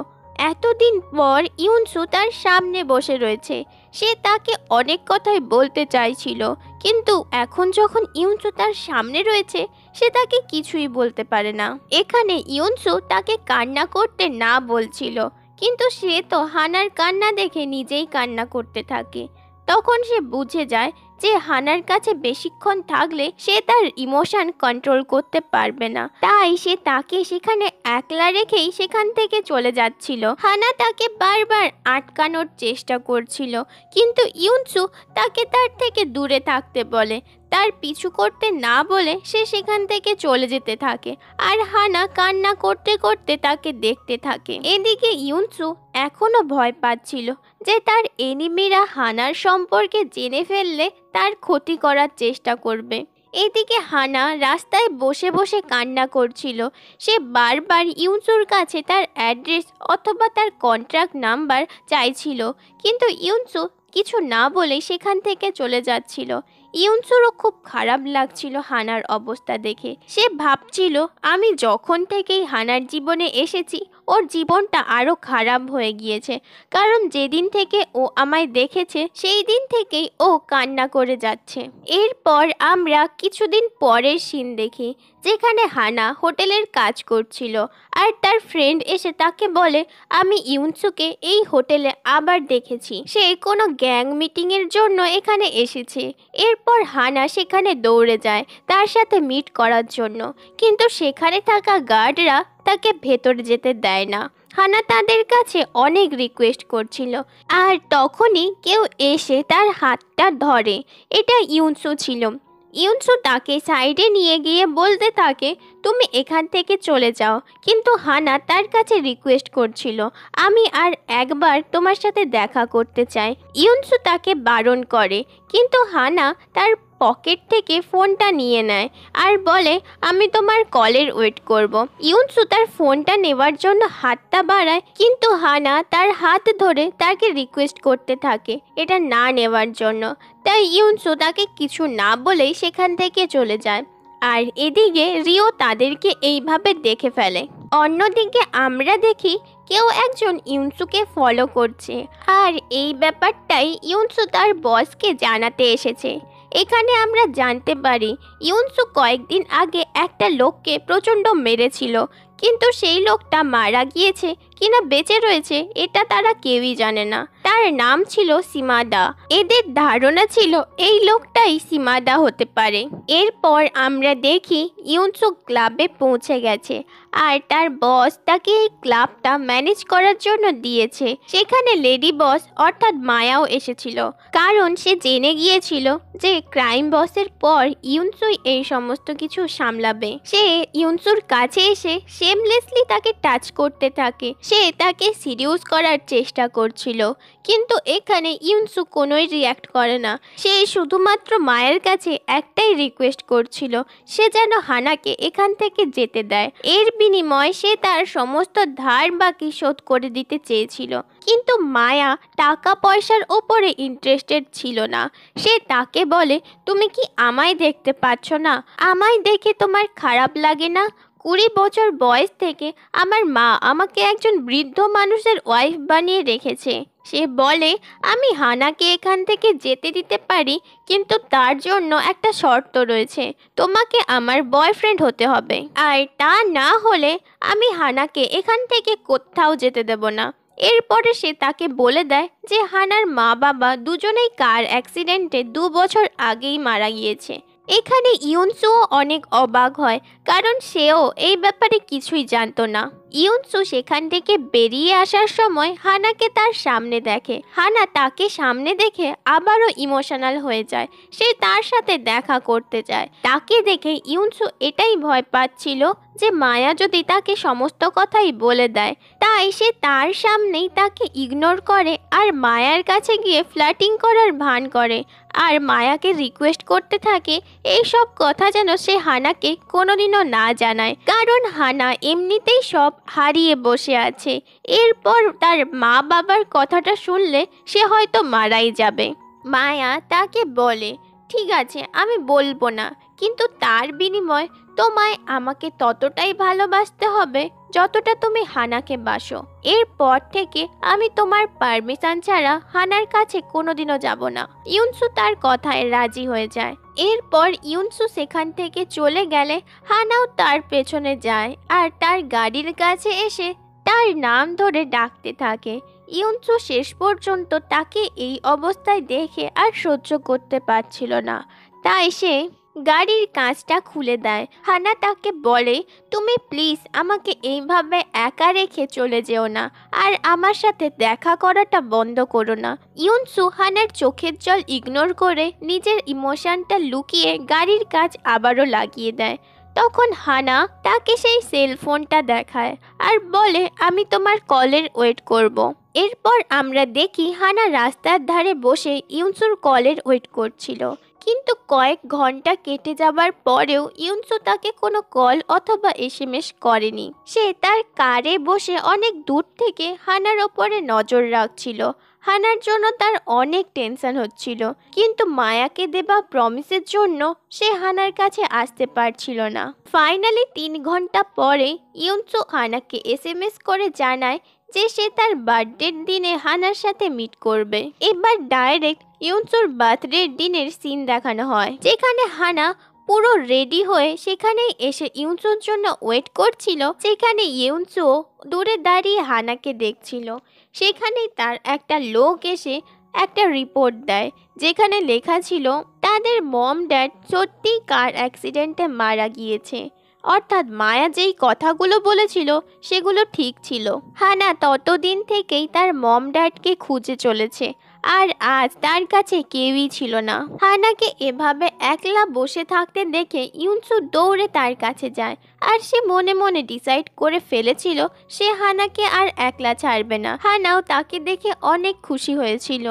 এতদিন পর ইউনসু তার সামনে বসে রয়েছে। সে তাকে অনেক কথাই বলতে চাইছিল, কিন্তু এখন যখন ইউনসু তার সামনে রয়েছে সে তাকে কিছুই বলতে পারে না। এখানে ইউনসু তাকে কান্না করতে না বলছিল, কিন্তু সে তো হানার কান্না দেখে নিজেই কান্না করতে থাকে। তখন সে বুঝে যায় যে হানার কাছে বেশিক্ষণ থাকলে সে তার ইমোশন কন্ট্রোল করতে পারবে না, তাই সে তাকে সেখানে একলা রেখেই সেখান থেকে চলে যাচ্ছিল। হানা তাকে বারবার আটকানোর চেষ্টা করছিল, কিন্তু ইউনসু তাকে তার থেকে দূরে থাকতে বলে। তার পিছু করতে না বলে সে সেখান থেকে চলে যেতে থাকে, আর হানা কান্না করতে করতে তাকে দেখতে থাকে। এদিকে ইউনসু এখনো ভয় পাচ্ছিল যে তার এনিমিরা হানার সম্পর্কে জেনে ফেললে তার ক্ষতি করার চেষ্টা করবে। এদিকে হানা রাস্তায় বসে বসে কান্না করছিল। সে বারবার ইউনসুর কাছে তার অ্যাড্রেস অথবা তার কন্ট্রাক্ট নাম্বার চাইছিল, কিন্তু ইউনসু কিছু না বলে সেখান থেকে চলে যাচ্ছিল। ইউনসুরও খুব খারাপ লাগছিল হানার অবস্থা দেখে। সে ভাবছিল, আমি যখন থেকেই হানার জীবনে এসেছি ওর জীবনটা আরও খারাপ হয়ে গিয়েছে, কারণ যেদিন থেকে ও আমায় দেখেছে সেই দিন থেকেই ও কান্না করে যাচ্ছে। এরপর আমরা কিছুদিন পরের সিন দেখি, যেখানে হানা হোটেলের কাজ করছিল, আর তার ফ্রেন্ড এসে তাকে বলে, আমি ইউনসুকে এই হোটেলে আবার দেখেছি, সে কোনো গ্যাং মিটিংয়ের জন্য এখানে এসেছে। এরপর হানা সেখানে দৌড়ে যায় তার সাথে মিট করার জন্য, কিন্তু সেখানে থাকা গার্ডরা তাকে ভেতরে যেতে দেয় না। হানা তাদের কাছে অনেক রিকোয়েস্ট করছিল, আর তখনই কেউ এসে তার হাতটা ধরে। এটা ইউনসু ছিল। ইউনসু তাকে সাইডে নিয়ে গিয়ে বলতে থাকে, তুমি এখান থেকে চলে যাও। কিন্তু হানা তার কাছে রিকোয়েস্ট করছিল, আমি আর একবার তোমার সাথে দেখা করতে চাই। ইউনসু তাকে বারণ করে, কিন্তু হানা তার পকেট থেকে ফোনটা নিয়ে নেয় আর বলে, আমি তোমার কলের ওয়েট করব। ইউনসু তার ফোনটা নেওয়ার জন্য হাতটা বাড়ায়, কিন্তু হানা তার হাত ধরে তাকে রিকোয়েস্ট করতে থাকে এটা না নেওয়ার জন্য। তাই ইউনসু তাকে কিছু না বলেই সেখান থেকে চলে যায়। আর এদিকে রিও তাদেরকে এইভাবে দেখে ফেলে। অন্যদিকে আমরা দেখি কেউ একজন ইউনসুকে ফলো করছে, আর এই ব্যাপারটাই ইউনসু তার বসকে জানাতে এসেছে। এখানে আমরা জানতে পারি ইউনসু কয়েকদিন আগে একটা লোককে প্রচণ্ড মেরেছিল, কিন্তু সেই লোকটা মারা গিয়েছে কিনা বেঁচে রয়েছে এটা তারা কেউই জানে না। তার নাম ছিল সিমাদা। এদের ধারণা ছিল এই লোকটাই সিমাদা হতে পারে। এরপর আমরা দেখি ইউনসু ক্লাবে পৌঁছে গেছে, আর তার বস তাকে এই ক্লাবটা ম্যানেজ করার জন্য দিয়েছে। সেখানে লেডি বস অর্থাৎ মায়াও এসেছিল, কারণ সে জেনে গিয়েছিল যে ক্রাইম বসের পর ইউনসুই এই সমস্ত কিছু সামলাবে। সে ইউনসুর কাছে এসে শেমলেসলি তাকে টাচ করতে থাকে। সে তাকে সিরিয়াস করার চেষ্টা করছিল, কিন্তু এখানে ইউনসু কোনোই রিয়্যাক্ট করে না। সে শুধুমাত্র মায়ের কাছে একটাই রিকোয়েস্ট করছিল, সে যেন হানাকে এখান থেকে যেতে দেয়। এর বিনিময়ে সে তার সমস্ত ধার বাকি শোধ করে দিতে চেয়েছিল, কিন্তু মায়া টাকা পয়সার ওপরে ইন্টারেস্টেড ছিল না। সে তাকে বলে, তুমি কি আমায় দেখতে পাচ্ছ না? আমায় দেখে তোমার খারাপ লাগে না? 20 বছর বয়স থেকে আমার মা আমাকে একজন বৃদ্ধ মানুষের ওয়াইফ বানিয়ে রেখেছে। সে বলে, আমি হানাকে এখান থেকে যেতে দিতে পারি, কিন্তু তার জন্য একটা শর্ত রয়েছে, তোমাকে আমার বয়ফ্রেন্ড হতে হবে, আর তা না হলে আমি হানাকে এখান থেকে কোথাও যেতে দেব না। এরপরে সে তাকে বলে দেয় যে হানার মা বাবা দুজনেই কার অ্যাক্সিডেন্টে 2 বছর আগেই মারা গিয়েছে। এখানে ইউনসুও অনেক অবাক হয়, কারণ সেও এই ব্যাপারে কিছুই জানতো না। ইউনসু সেখান থেকে বেরিয়ে আসার সময় হানাকে তার সামনে দেখে। হানা তাকে সামনে দেখে আবারও ইমোশনাল হয়ে যায়। সে তার সাথে দেখা করতে চায়। তাকে দেখে ইউনসু এটাই ভয় পাচ্ছিল যে মায়া যদি তাকে সমস্ত কথাই বলে দেয়। তাই সে তার সামনেই তাকে ইগনোর করে আর মায়ার কাছে গিয়ে ফ্লার্টিং করার ভান করে, আর মায়াকে রিকোয়েস্ট করতে থাকে এই সব কথা যেন সে হানাকে কোনোদিনও না জানায়, কারণ হানা এমনিতেই সব হারিয়ে বসে আছে। এরপর তার মা বাবার কথাটা শুনলে সে হয়তো মারাই যাবে। মায়া তাকে বলে, ঠিক আছে আমি বলবো না, কিন্তু তার বিনিময়ে তোমায় আমাকে ততটাই ভালোবাসতে হবে যতটা তুমি হানাকে বাসো। এরপর থেকে আমি তোমার পারমিশন ছাড়া হানার কাছে কোনোদিনও যাব না। ইউনসু তার কথায় রাজি হয়ে যায়। এরপর ইউনসু সেখান থেকে চলে গেলে হানাও তার পেছনে যায়, আর তার গাড়ির কাছে এসে তার নাম ধরে ডাকতে থাকে। ইউনসু শেষ পর্যন্ত তাকে এই অবস্থায় দেখে আর সহ্য করতে পারছিল না, তাই সে গাড়ির কাঁচটা খুলে দেয়। হানা তাকে বলে, তুমি প্লিজ আমাকে এইভাবে একা রেখে চলে যেও না, আর আমার সাথে দেখা করাটা বন্ধ করো না। ইউনসু হানার চোখের জল ইগনোর করে নিজের ইমোশনটা লুকিয়ে গাড়ির কাঁচ আবারও লাগিয়ে দেয়। তখন হানা তাকে সেই সেলফোনটা দেখায় আর বলে, আমি তোমার কলের ওয়েট করব। এরপর আমরা দেখি হানা রাস্তার ধারে বসে ইউনসুর কলের ওয়েট করছিল, কিন্তু কয়েক ঘন্টা কেটে যাবার পরেও ইউনসু তাকে কোনো কল অথবা এসএমএস করেনি। সে তার কারে বসে অনেক দূর থেকে হানার ওপরে নজর রাখছিল। হানার জন্য তার অনেক টেনশন হচ্ছিল, কিন্তু মায়াকে দেওয়া প্রমিসের জন্য সে হানার কাছে আসতে পারছিল না। ফাইনালি 3 ঘন্টা পরে ইউনসু হানাকে এসএমএস করে জানায় যে সে তার বার্থডের দিনে হানার সাথে মিট করবে। এবার ডাইরেক্ট ইউনসুর বার্থডের দিনের সিন দেখানো হয়, যেখানে হানা পুরো রেডি হয়ে সেখানেই এসে ইউনসুর জন্য ওয়েট করছিল। সেখানে ইউনসু দূরে দাঁড়িয়ে হানাকে দেখছিল। সেখানেই তার একটা লোক এসে একটা রিপোর্ট দেয়, যেখানে লেখা ছিল তাদের মম ড্যাড সত্যি কার অ্যাক্সিডেন্টে মারা গিয়েছে। অর্থাৎ মায়া যেই কথাগুলো বলেছিল সেগুলো ঠিক ছিল। হানা ততদিন থেকেই তার মম ড্যাডকে খুঁজে চলেছে, আর আজ তার কাছে কেউই ছিল না। হানাকে এভাবে একলা বসে থাকতে দেখে ইউনসু দৌড়ে তার কাছে যায়। আর সে মনে মনে ডিসাইড করে ফেলেছিল সে হানাকে আর একলা ছাড়বে না। হানাও তাকে দেখে অনেক খুশি হয়েছিল।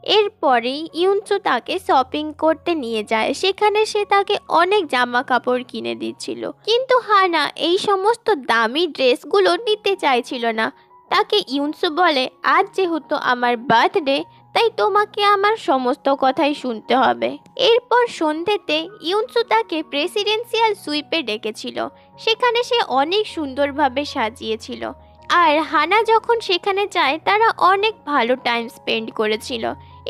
এরপরেই ইউনসু তাকে শপিং করতে নিয়ে যায়। সেখানে সে তাকে অনেক জামা কাপড় কিনে দিচ্ছিল, কিন্তু হানা এই সমস্ত দামি ড্রেসগুলো নিতে চাইছিল না। তাকে ইউনসু বলে, আজ যেহেতু আমার বার্থডে, তাই তোমাকে আমার সমস্ত কথাই শুনতে হবে। এরপর সন্ধ্যেতে ইউনসু তাকে প্রেসিডেন্সিয়াল সুইপে ডেকেছিল। সেখানে সে অনেক সুন্দরভাবে সাজিয়েছিল। আর হানা যখন সেখানে যায় তারা অনেক ভালো টাইম স্পেন্ড করেছিল।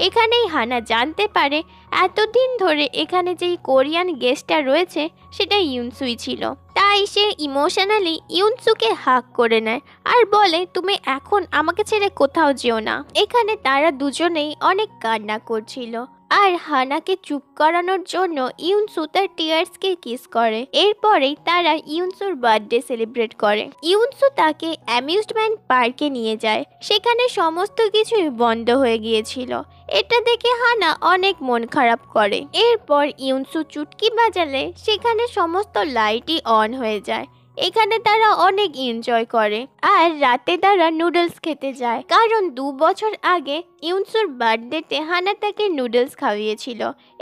এখানেই হানা জানতে পারে এতদিন ধরে এখানে যেই কোরিয়ান গেস্টটা রয়েছে সেটা ইউনসুই ছিল। তাই সে ইমোশনালি ইউনসুকে হাগ করে নেয় আর বলে, তুমি এখন আমাকে ছেড়ে কোথাও যেও না। এখানে তারা দুজনেই অনেক কান্না করছিল। আর হানাকে চুপ করানোর জন্য ইউনসু তার টিয়ার্সকে কিস করে। এরপরেই তারা ইউনসুর বার্থডে সেলিব্রেট করে। ইউনসু তাকে অ্যামিউজমেন্ট পার্কে নিয়ে যায়। সেখানে সমস্ত কিছুই বন্ধ হয়ে গিয়েছিল। এটা দেখে হানা অনেক মন খারাপ করে। এরপর ইউনসু চুটকি বাজালে সেখানে সমস্ত লাইটই অন হয়ে যায়। এখানে তারা অনেক এনজয় করে। আর রাতে তারা নুডলস খেতে যায়, কারণ 2 বছর আগে ইউনসুর বার্থডেতে হানা তাকে নুডলস খাইয়েছিল।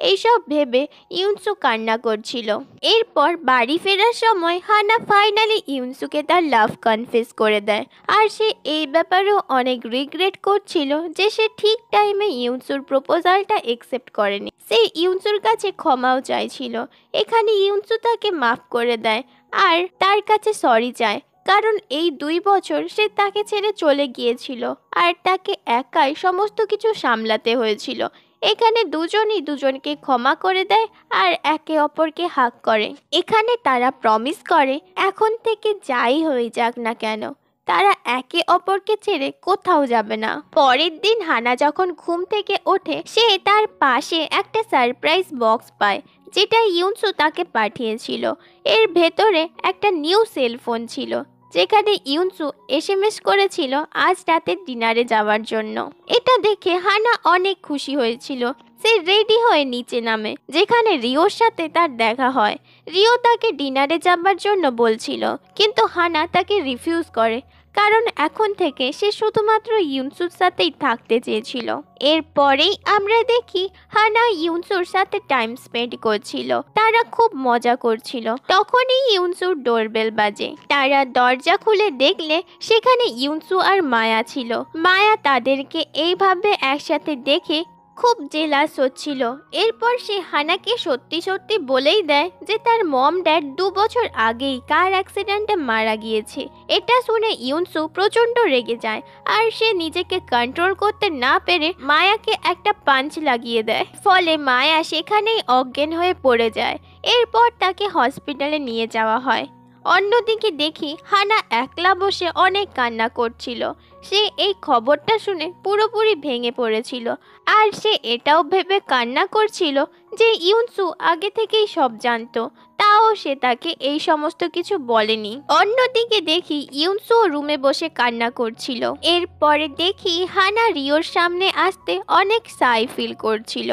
এইসব ভেবে ইউনসু কান্না করছিল। এরপর বাড়ি ফেরার সময় হানা ফাইনালি ইউনসুকে তার লাভ কনফেস করে দেয়। আর সে এই ব্যাপারেও অনেক রিগ্রেট করছিল যে সে ঠিক টাইমে ইউনসুর প্রপোজালটা একসেপ্ট করেনি। সে ইউনসুর কাছে ক্ষমাও চাইছিল। এখানে ইউনসু তাকে মাফ করে দেয় আর তার কাছে সরি চায়, কারণ এই 2 বছর সে তাকে ছেড়ে চলে গিয়েছিল আর তাকে একাই সমস্ত কিছু সামলাতে হয়েছিল। এখানে দুজনই দুজনকে ক্ষমা করে দেয় আর একে অপরকে হাগ করে। এখানে তারা প্রমিস করে এখন থেকে যাই হয়ে যাক না কেন তারা একে অপরকে ছেড়ে কোথাও যাবে না। পরের দিন হানা যখন ঘুম থেকে ওঠে সে তার পাশে একটা সারপ্রাইজ বক্স পায়, যেটা ইউনসু তাকে পাঠিয়েছিল। এর ভেতরে একটা নিউ সেলফোন ছিল, যেখানে ইউনসু এসএমএস করেছিল আজ রাতের ডিনারে যাওয়ার জন্য। এটা দেখে হানা অনেক খুশি হয়েছিল। সে রেডি হয়ে নিচে নামে, যেখানে রিওর সাথে তার দেখা হয়। রিও তাকে ডিনারে যাবার জন্য বলছিল, কিন্তু হানা তাকে রিফিউজ করে, কারণ এখন থেকে সে শুধুমাত্র ইউনসুর সাথেই থাকতে চেয়েছিল। এরপরেই আমরা দেখি হানা ইউনসুর সাথে টাইম স্পেন্ড করছিল। তারা খুব মজা করছিল। তখনই ইউনসুর ডোরবেল বাজে। তারা দরজা খুলে দেখলে সেখানে ইউনসু আর মায়া ছিল। মায়া তাদেরকে এইভাবে একসাথে দেখে খুব জেলাস হচ্ছিল। এরপর সে হানাকে সত্যি সত্যি বলেই দেয় যে তার মম ড্যাড 2 বছর আগেই কার অ্যাক্সিডেন্টে মারা গিয়েছে। এটা শুনে ইউনসু প্রচণ্ড রেগে যায় আর সে নিজেকে কন্ট্রোল করতে না পেরে মায়াকে একটা পাঞ্চ লাগিয়ে দেয়। ফলে মায়া সেখানেই অজ্ঞান হয়ে পড়ে যায়। এরপর তাকে হসপিটালে নিয়ে যাওয়া হয়। অন্যদিকে দেখি হানা একলা বসে অনেক কান্না করছিল। সে এই খবরটা শুনে পুরোপুরি ভেঙে পড়েছিল। আর সে এটাও ভেবে কান্না করছিল যে ইউনসু আগে থেকেই সব জানতো, তাও সে তাকে এই সমস্ত কিছু বলেনি। অন্যদিকে দেখি ইউনসু রুমে বসে কান্না করছিল। এরপরে দেখি হানা রিওর সামনে আসতে অনেক সাই ফিল করছিল,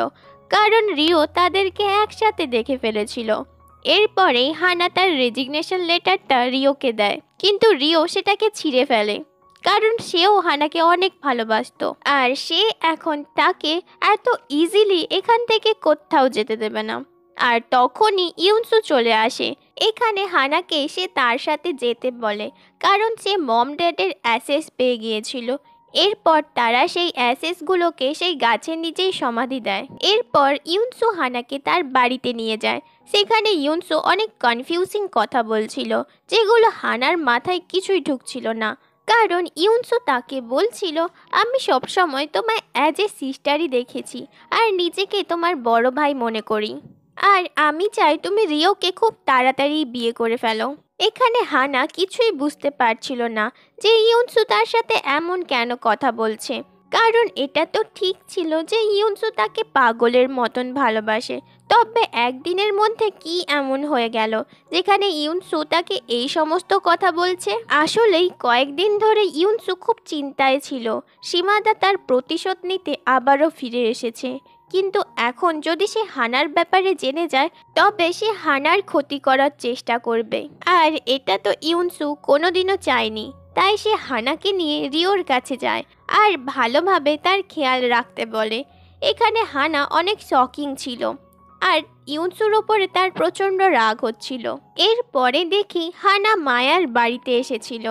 কারণ রিও তাদেরকে একসাথে দেখে ফেলেছিল। এরপরেই হানা তার রেজিগনেশন লেটারটা রিওকে দেয়, কিন্তু রিও সেটাকে ছিঁড়ে ফেলে, কারণ সেও হানাকে অনেক ভালোবাসতো আর সে এখন তাকে এত ইজিলি এখান থেকে কোথাও যেতে দেবে না। আর তখনই ইউনসু চলে আসে। এখানে হানাকে সে তার সাথে যেতে বলে, কারণ সে মম ড্যাডের অ্যাসেস পেয়ে গিয়েছিল। এরপর তারা সেই অ্যাসেসগুলোকে সেই গাছের নিচেই সমাধি দেয়। এরপর ইউনসু হানাকে তার বাড়িতে নিয়ে যায়। সেখানে ইউনসু অনেক কনফিউজিং কথা বলছিল, যেগুলো হানার মাথায় কিছুই ঢুকছিল না। কারণ ইউনসু তাকে বলছিল, আমি সবসময় তোমায় অ্যাজ এ সিস্টারই দেখেছি আর নিজেকে তোমার বড় ভাই মনে করি, আর আমি চাই তুমি রিওকে খুব তাড়াতাড়ি বিয়ে করে ফেলো। এখানে হানা কিছুই বুঝতে পারছিল না যে ইউনসু তার সাথে এমন কেন কথা বলছে। কারণ এটা তো ঠিক ছিল যে ইউনসু তাকে পাগলের মতন ভালোবাসে। তবে একদিনের মধ্যে কি এমন হয়ে গেল যেখানে ইউনসু তাকে এই সমস্ত কথা বলছে? আসলেই কয়েকদিন ধরে ইউনসু খুব চিন্তায় ছিল। সীমাদা তার প্রতিশোধ নিতে আবারও ফিরে এসেছে, কিন্তু এখন যদি সে হানার ব্যাপারে জেনে যায় তবে সে হানার ক্ষতি করার চেষ্টা করবে, আর এটা তো ইউনসু কোনোদিনও চায়নি। তাই সে হানাকে নিয়ে রিওর কাছে যায় আর ভালোভাবে তার খেয়াল রাখতে বলে। এখানে হানা অনেক শকিং ছিল, আর ইউনসুর ওপরে তার প্রচণ্ড রাগ হচ্ছিল। এরপরে দেখি হানা মায়ার বাড়িতে এসেছিল,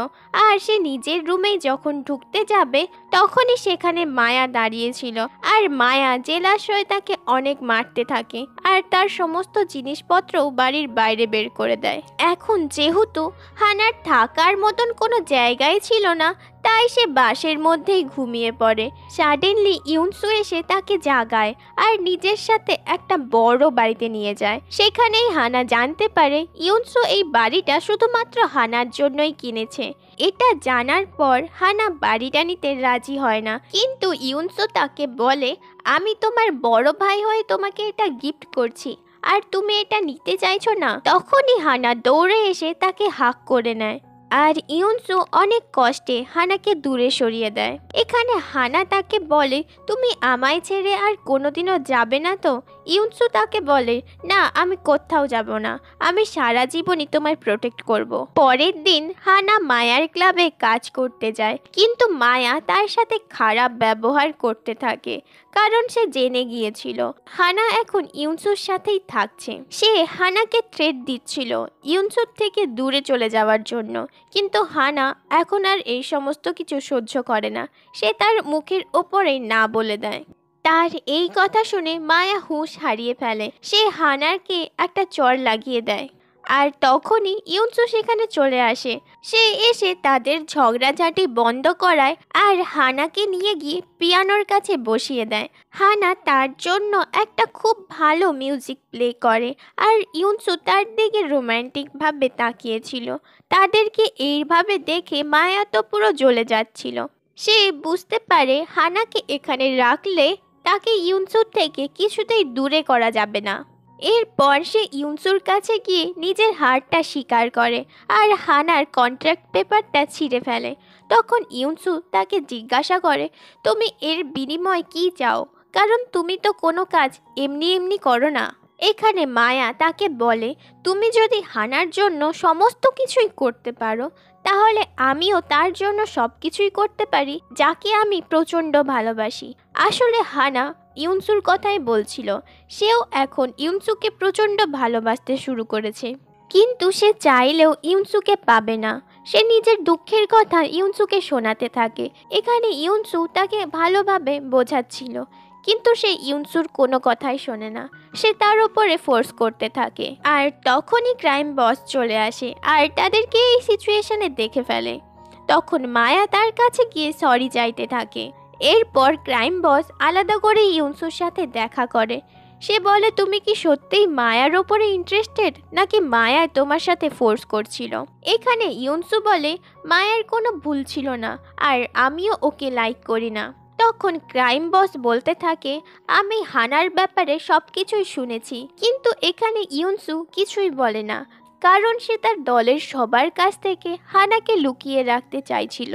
আর সে নিজের রুমেই যখন ঢুকতে যাবে তখনই সেখানে মায়া দাঁড়িয়েছিল, আর মায়া জেলাশয়ে তাকে অনেক মারতে থাকে আর তার সমস্ত জিনিসপত্রও বাড়ির বাইরে বের করে দেয়। এখন যেহেতু হানার থাকার মতন কোনো জায়গায় ছিল না, তাই সে বাসের মধ্যেই ঘুমিয়ে পড়ে। সাডেনলি ইউনসু এসে তাকে জাগায় আর নিজের সাথে একটা বড় বাড়িতে নিয়ে যায়। সেখানেই হানা জানতে পারে ইউনসু এই বাড়িটা শুধুমাত্র হানার জন্যই কিনেছে। এটা জানার পর হানা বাড়িটা নিতে রাজি হয় না, কিন্তু ইউনসু তাকে বলে, আমি তোমার বড় ভাই হয়ে তোমাকে এটা গিফট করছি, আর তুমি এটা নিতে চাইছো না? তখনই হানা দৌড়ে এসে তাকে হাক করে নেয়, আর ইউনসু অনেক কষ্টে হানাকে দূরে সরিয়ে দেয়। এখানে হানা তাকে বলে, তুমি আমায় ছেড়ে আর কোনোদিনও যাবে না তো? ইউনসু তাকে বলে, না, আমি কোথাও যাব না, আমি সারা জীবনই তোমায় প্রোটেক্ট করব। পরের দিন হানা মায়ার ক্লাবে কাজ করতে যায়, কিন্তু মায়া তার সাথে খারাপ ব্যবহার করতে থাকে, কারণ সে জেনে গিয়েছিল হানা এখন ইউনসুর সাথেই থাকছে। সে হানাকে থ্রেট দিচ্ছিল ইউনসুর থেকে দূরে চলে যাওয়ার জন্য, কিন্তু হানা এখন আর এই সমস্ত কিছু সহ্য করে না। সে তার মুখের ওপরেই না বলে দেয়। তার এই কথা শুনে মায়া হুঁশ হারিয়ে ফেলে। সে হানারকে একটা চড় লাগিয়ে দেয়, আর তখনই ইউনসু সেখানে চলে আসে। সে এসে তাদের ঝগড়াঝাটি বন্ধ করায় আর হানাকে নিয়ে গিয়ে পিয়ানোর কাছে বসিয়ে দেয়। হানা তার জন্য একটা খুব ভালো মিউজিক প্লে করে, আর ইউনসু তার দিকে রোম্যান্টিকভাবে তাকিয়েছিল। তাদেরকে এইভাবে দেখে মায়া তো পুরো জ্বলে যাচ্ছিল। সে বুঝতে পারে হানাকে এখানে রাখলে তাকে ইউনসুর থেকে কিছুতেই দূরে করা যাবে না। এরপর সে ইউনসুর কাছে গিয়ে নিজের হারটা স্বীকার করে আর হানার কন্ট্রাক্ট পেপারটা ছিঁড়ে ফেলে। তখন ইউনসু তাকে জিজ্ঞাসা করে, তুমি এর বিনিময়ে কি চাও? কারণ তুমি তো কোনো কাজ এমনি এমনি করো না। এখানে মায়া তাকে বলে, তুমি যদি হানার জন্য সমস্ত কিছুই করতে পারো, তাহলে আমিও তার জন্য সব কিছুই করতে পারি, যাকে আমি প্রচণ্ড ভালোবাসি। আসলে হানা ইউনসুর কথাই বলছিল। সেও এখন ইউনসুকে প্রচণ্ড ভালোবাসতে শুরু করেছে, কিন্তু সে চাইলেও ইউনসুকে পাবে না। সে নিজের দুঃখের কথা ইউনসুকে শোনাতে থাকে। এখানে ইউনসু তাকে ভালোভাবে বোঝাচ্ছিল, কিন্তু সে ইউনসুর কোনো কথাই শোনে না। সে তার উপরে ফোর্স করতে থাকে, আর তখনই ক্রাইম বস চলে আসে আর তাদেরকে এই সিচুয়েশনে দেখে ফেলে। তখন মায়া তার কাছে গিয়ে সরি চাইতে থাকে। এরপর ক্রাইম বস আলাদা করে ইউনসুর সাথে দেখা করে। সে বলে, তুমি কি সত্যিই মায়ার ওপরে ইন্টারেস্টেড, নাকি মায়া তোমার সাথে ফোর্স করছিল? এখানে ইউনসু বলে, মায়ার কোনো ভুল ছিল না, আর আমিও ওকে লাইক করি না। তখন ক্রাইম বস বলতে থাকে, আমি হানার ব্যাপারে সব কিছুই শুনেছি, কিন্তু এখানে ইউনসু কিছুই বলে না, কারণ সে তার দলের সবার কাছ থেকে হানাকে লুকিয়ে রাখতে চাইছিল।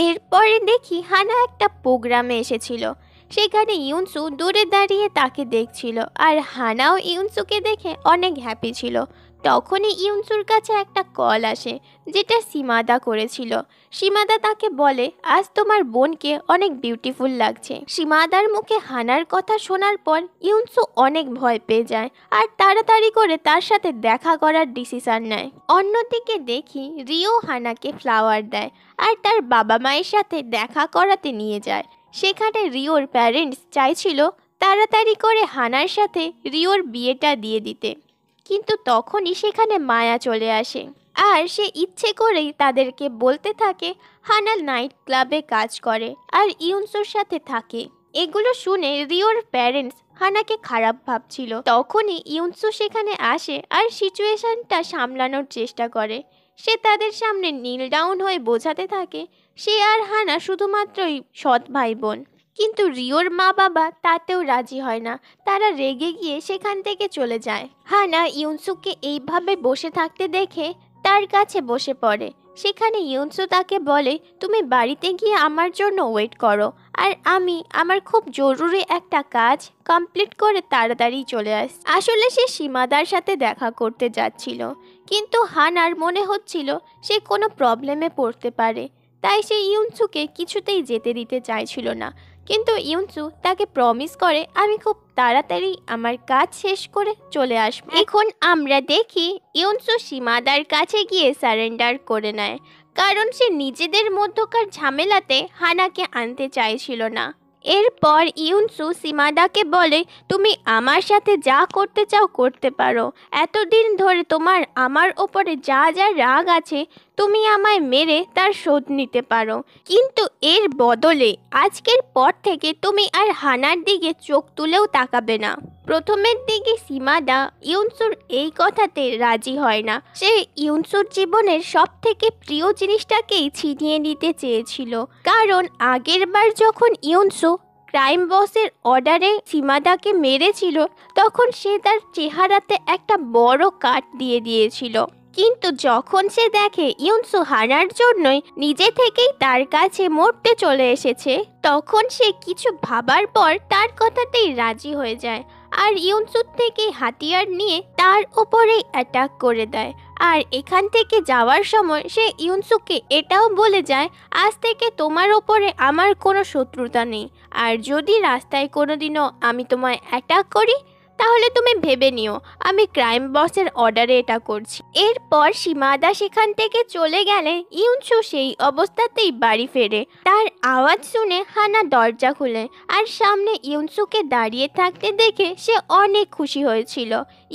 এরপরে দেখি হানা একটা প্রোগ্রামে এসেছিল। সেখানে ইউনসু দূরে দাঁড়িয়ে তাকে দেখছিল, আর হানাও ইউনসুকে দেখে অনেক হ্যাপি ছিল। তখনই ইউনসুর কাছে একটা কল আসে, যেটা সীমাদা করেছিল। সীমাদা তাকে বলে, আজ তোমার বোনকে অনেক বিউটিফুল লাগছে। সীমাদার মুখে হানার কথা শোনার পর ইউনসু অনেক ভয় পেয়ে যায়, আর তাড়াতাড়ি করে তার সাথে দেখা করার ডিসিশন নেয়। অন্যদিকে দেখি রিও হানাকে ফ্লাওয়ার দেয় আর তার বাবা মায়ের সাথে দেখা করাতে নিয়ে যায়। সেখানে রিওর প্যারেন্টস চাইছিল তাড়াতাড়ি করে হানার সাথে রিওর বিয়েটা দিয়ে দিতে, কিন্তু তখনই সেখানে মায়া চলে আসে, আর সে ইচ্ছে করেই তাদেরকে বলতে থাকে হানা নাইট ক্লাবে কাজ করে আর ইউনসুর সাথে থাকে। এগুলো শুনে রিওর প্যারেন্টস হানাকে খারাপ ভাবছিল। তখনই ইউনসু সেখানে আসে আর সিচুয়েশনটা সামলানোর চেষ্টা করে। সে তাদের সামনে নীল ডাউন হয়ে বোঝাতে থাকে সে আর হানা শুধুমাত্রই সৎ ভাই বোন। কিন্তু রিওর মা বাবা তাতেও রাজি হয় না। তারা রেগে গিয়ে সেখান থেকে চলে যায়। হানা ইউনসুকে এইভাবে বসে থাকতে দেখে তার কাছে বসে পড়ে। সেখানে ইউনসু তাকে বলে, তুমি বাড়িতে গিয়ে আমার জন্য ওয়েট করো, আর আমি আমার খুব জরুরি একটা কাজ কমপ্লিট করে তাড়াতাড়ি চলে আসলে সে সীমাদার সাথে দেখা করতে যাচ্ছিল, কিন্তু হানার মনে হচ্ছিল সে কোনো প্রবলেমে পড়তে পারে, তাই সে ইউনসুকে কিছুতেই যেতে দিতে চাইছিল না। কিন্তু ইউনসু তাকে প্রমিস করে, আমি খুব তাড়াতাড়ি আমার কাজ শেষ করে চলে আসবো। এখন আমরা দেখি ইউনসু সীমাদার কাছে গিয়ে সারেন্ডার করে নেয়, কারণ সে নিজেদের মধ্যকার ঝামেলাতে হানাকে আনতে চাইছিল না। এরপর ইউনসু সীমাদাকে বলে, তুমি আমার সাথে যা করতে চাও করতে পারো, এতদিন ধরে তোমার আমার ওপরে যা যা রাগ আছে তুমি আমায় মেরে তার শোধ নিতে পারো, কিন্তু এর বদলে আজকের পর থেকে তুমি আর হানার দিকে চোখ তুলেও তাকাবে না। প্রথমের দিকে সীমাদা ইউনসুর এই কথাতে রাজি হয় না। সে ইউনসুর জীবনের সব থেকে প্রিয় জিনিসটাকেই ছিনিয়ে নিতে চেয়েছিল, কারণ আগের বার যখন ইউনসু ক্রাইম বসের অর্ডারে সীমাদাকে মেরেছিল তখন সে তার চেহারাতে একটা বড় কাট দিয়ে দিয়েছিল। কিন্তু যখন সে দেখে ইউনসু হানার জন্যই নিজে থেকেই তার কাছে মরতে চলে এসেছে, তখন সে কিছু ভাবার পর তার কথাতেই রাজি হয়ে যায় আর ইউনসুর থেকে হাতিয়ার নিয়ে তার উপরেই অ্যাটাক করে দেয়। আর এখান থেকে যাওয়ার সময় সে ইউনসুকে এটাও বলে যায়, আজ থেকে তোমার ওপরে আমার কোনো শত্রুতা নেই, আর যদি রাস্তায় কোনোদিনও আমি তোমায় অ্যাটাক করি তাহলে তুমি ভেবে নিও আমি ক্রাইম বসের অর্ডারে এটা করছি। এরপর সীমাদা সেখান থেকে চলে গেলে ইউনসু সেই অবস্থাতেই বাড়ি ফেরে। তার আওয়াজ শুনে হানা দরজা খুলে আর সামনে ইউনসুকে দাঁড়িয়ে থাকতে দেখে সে অনেক খুশি হয়েছিল।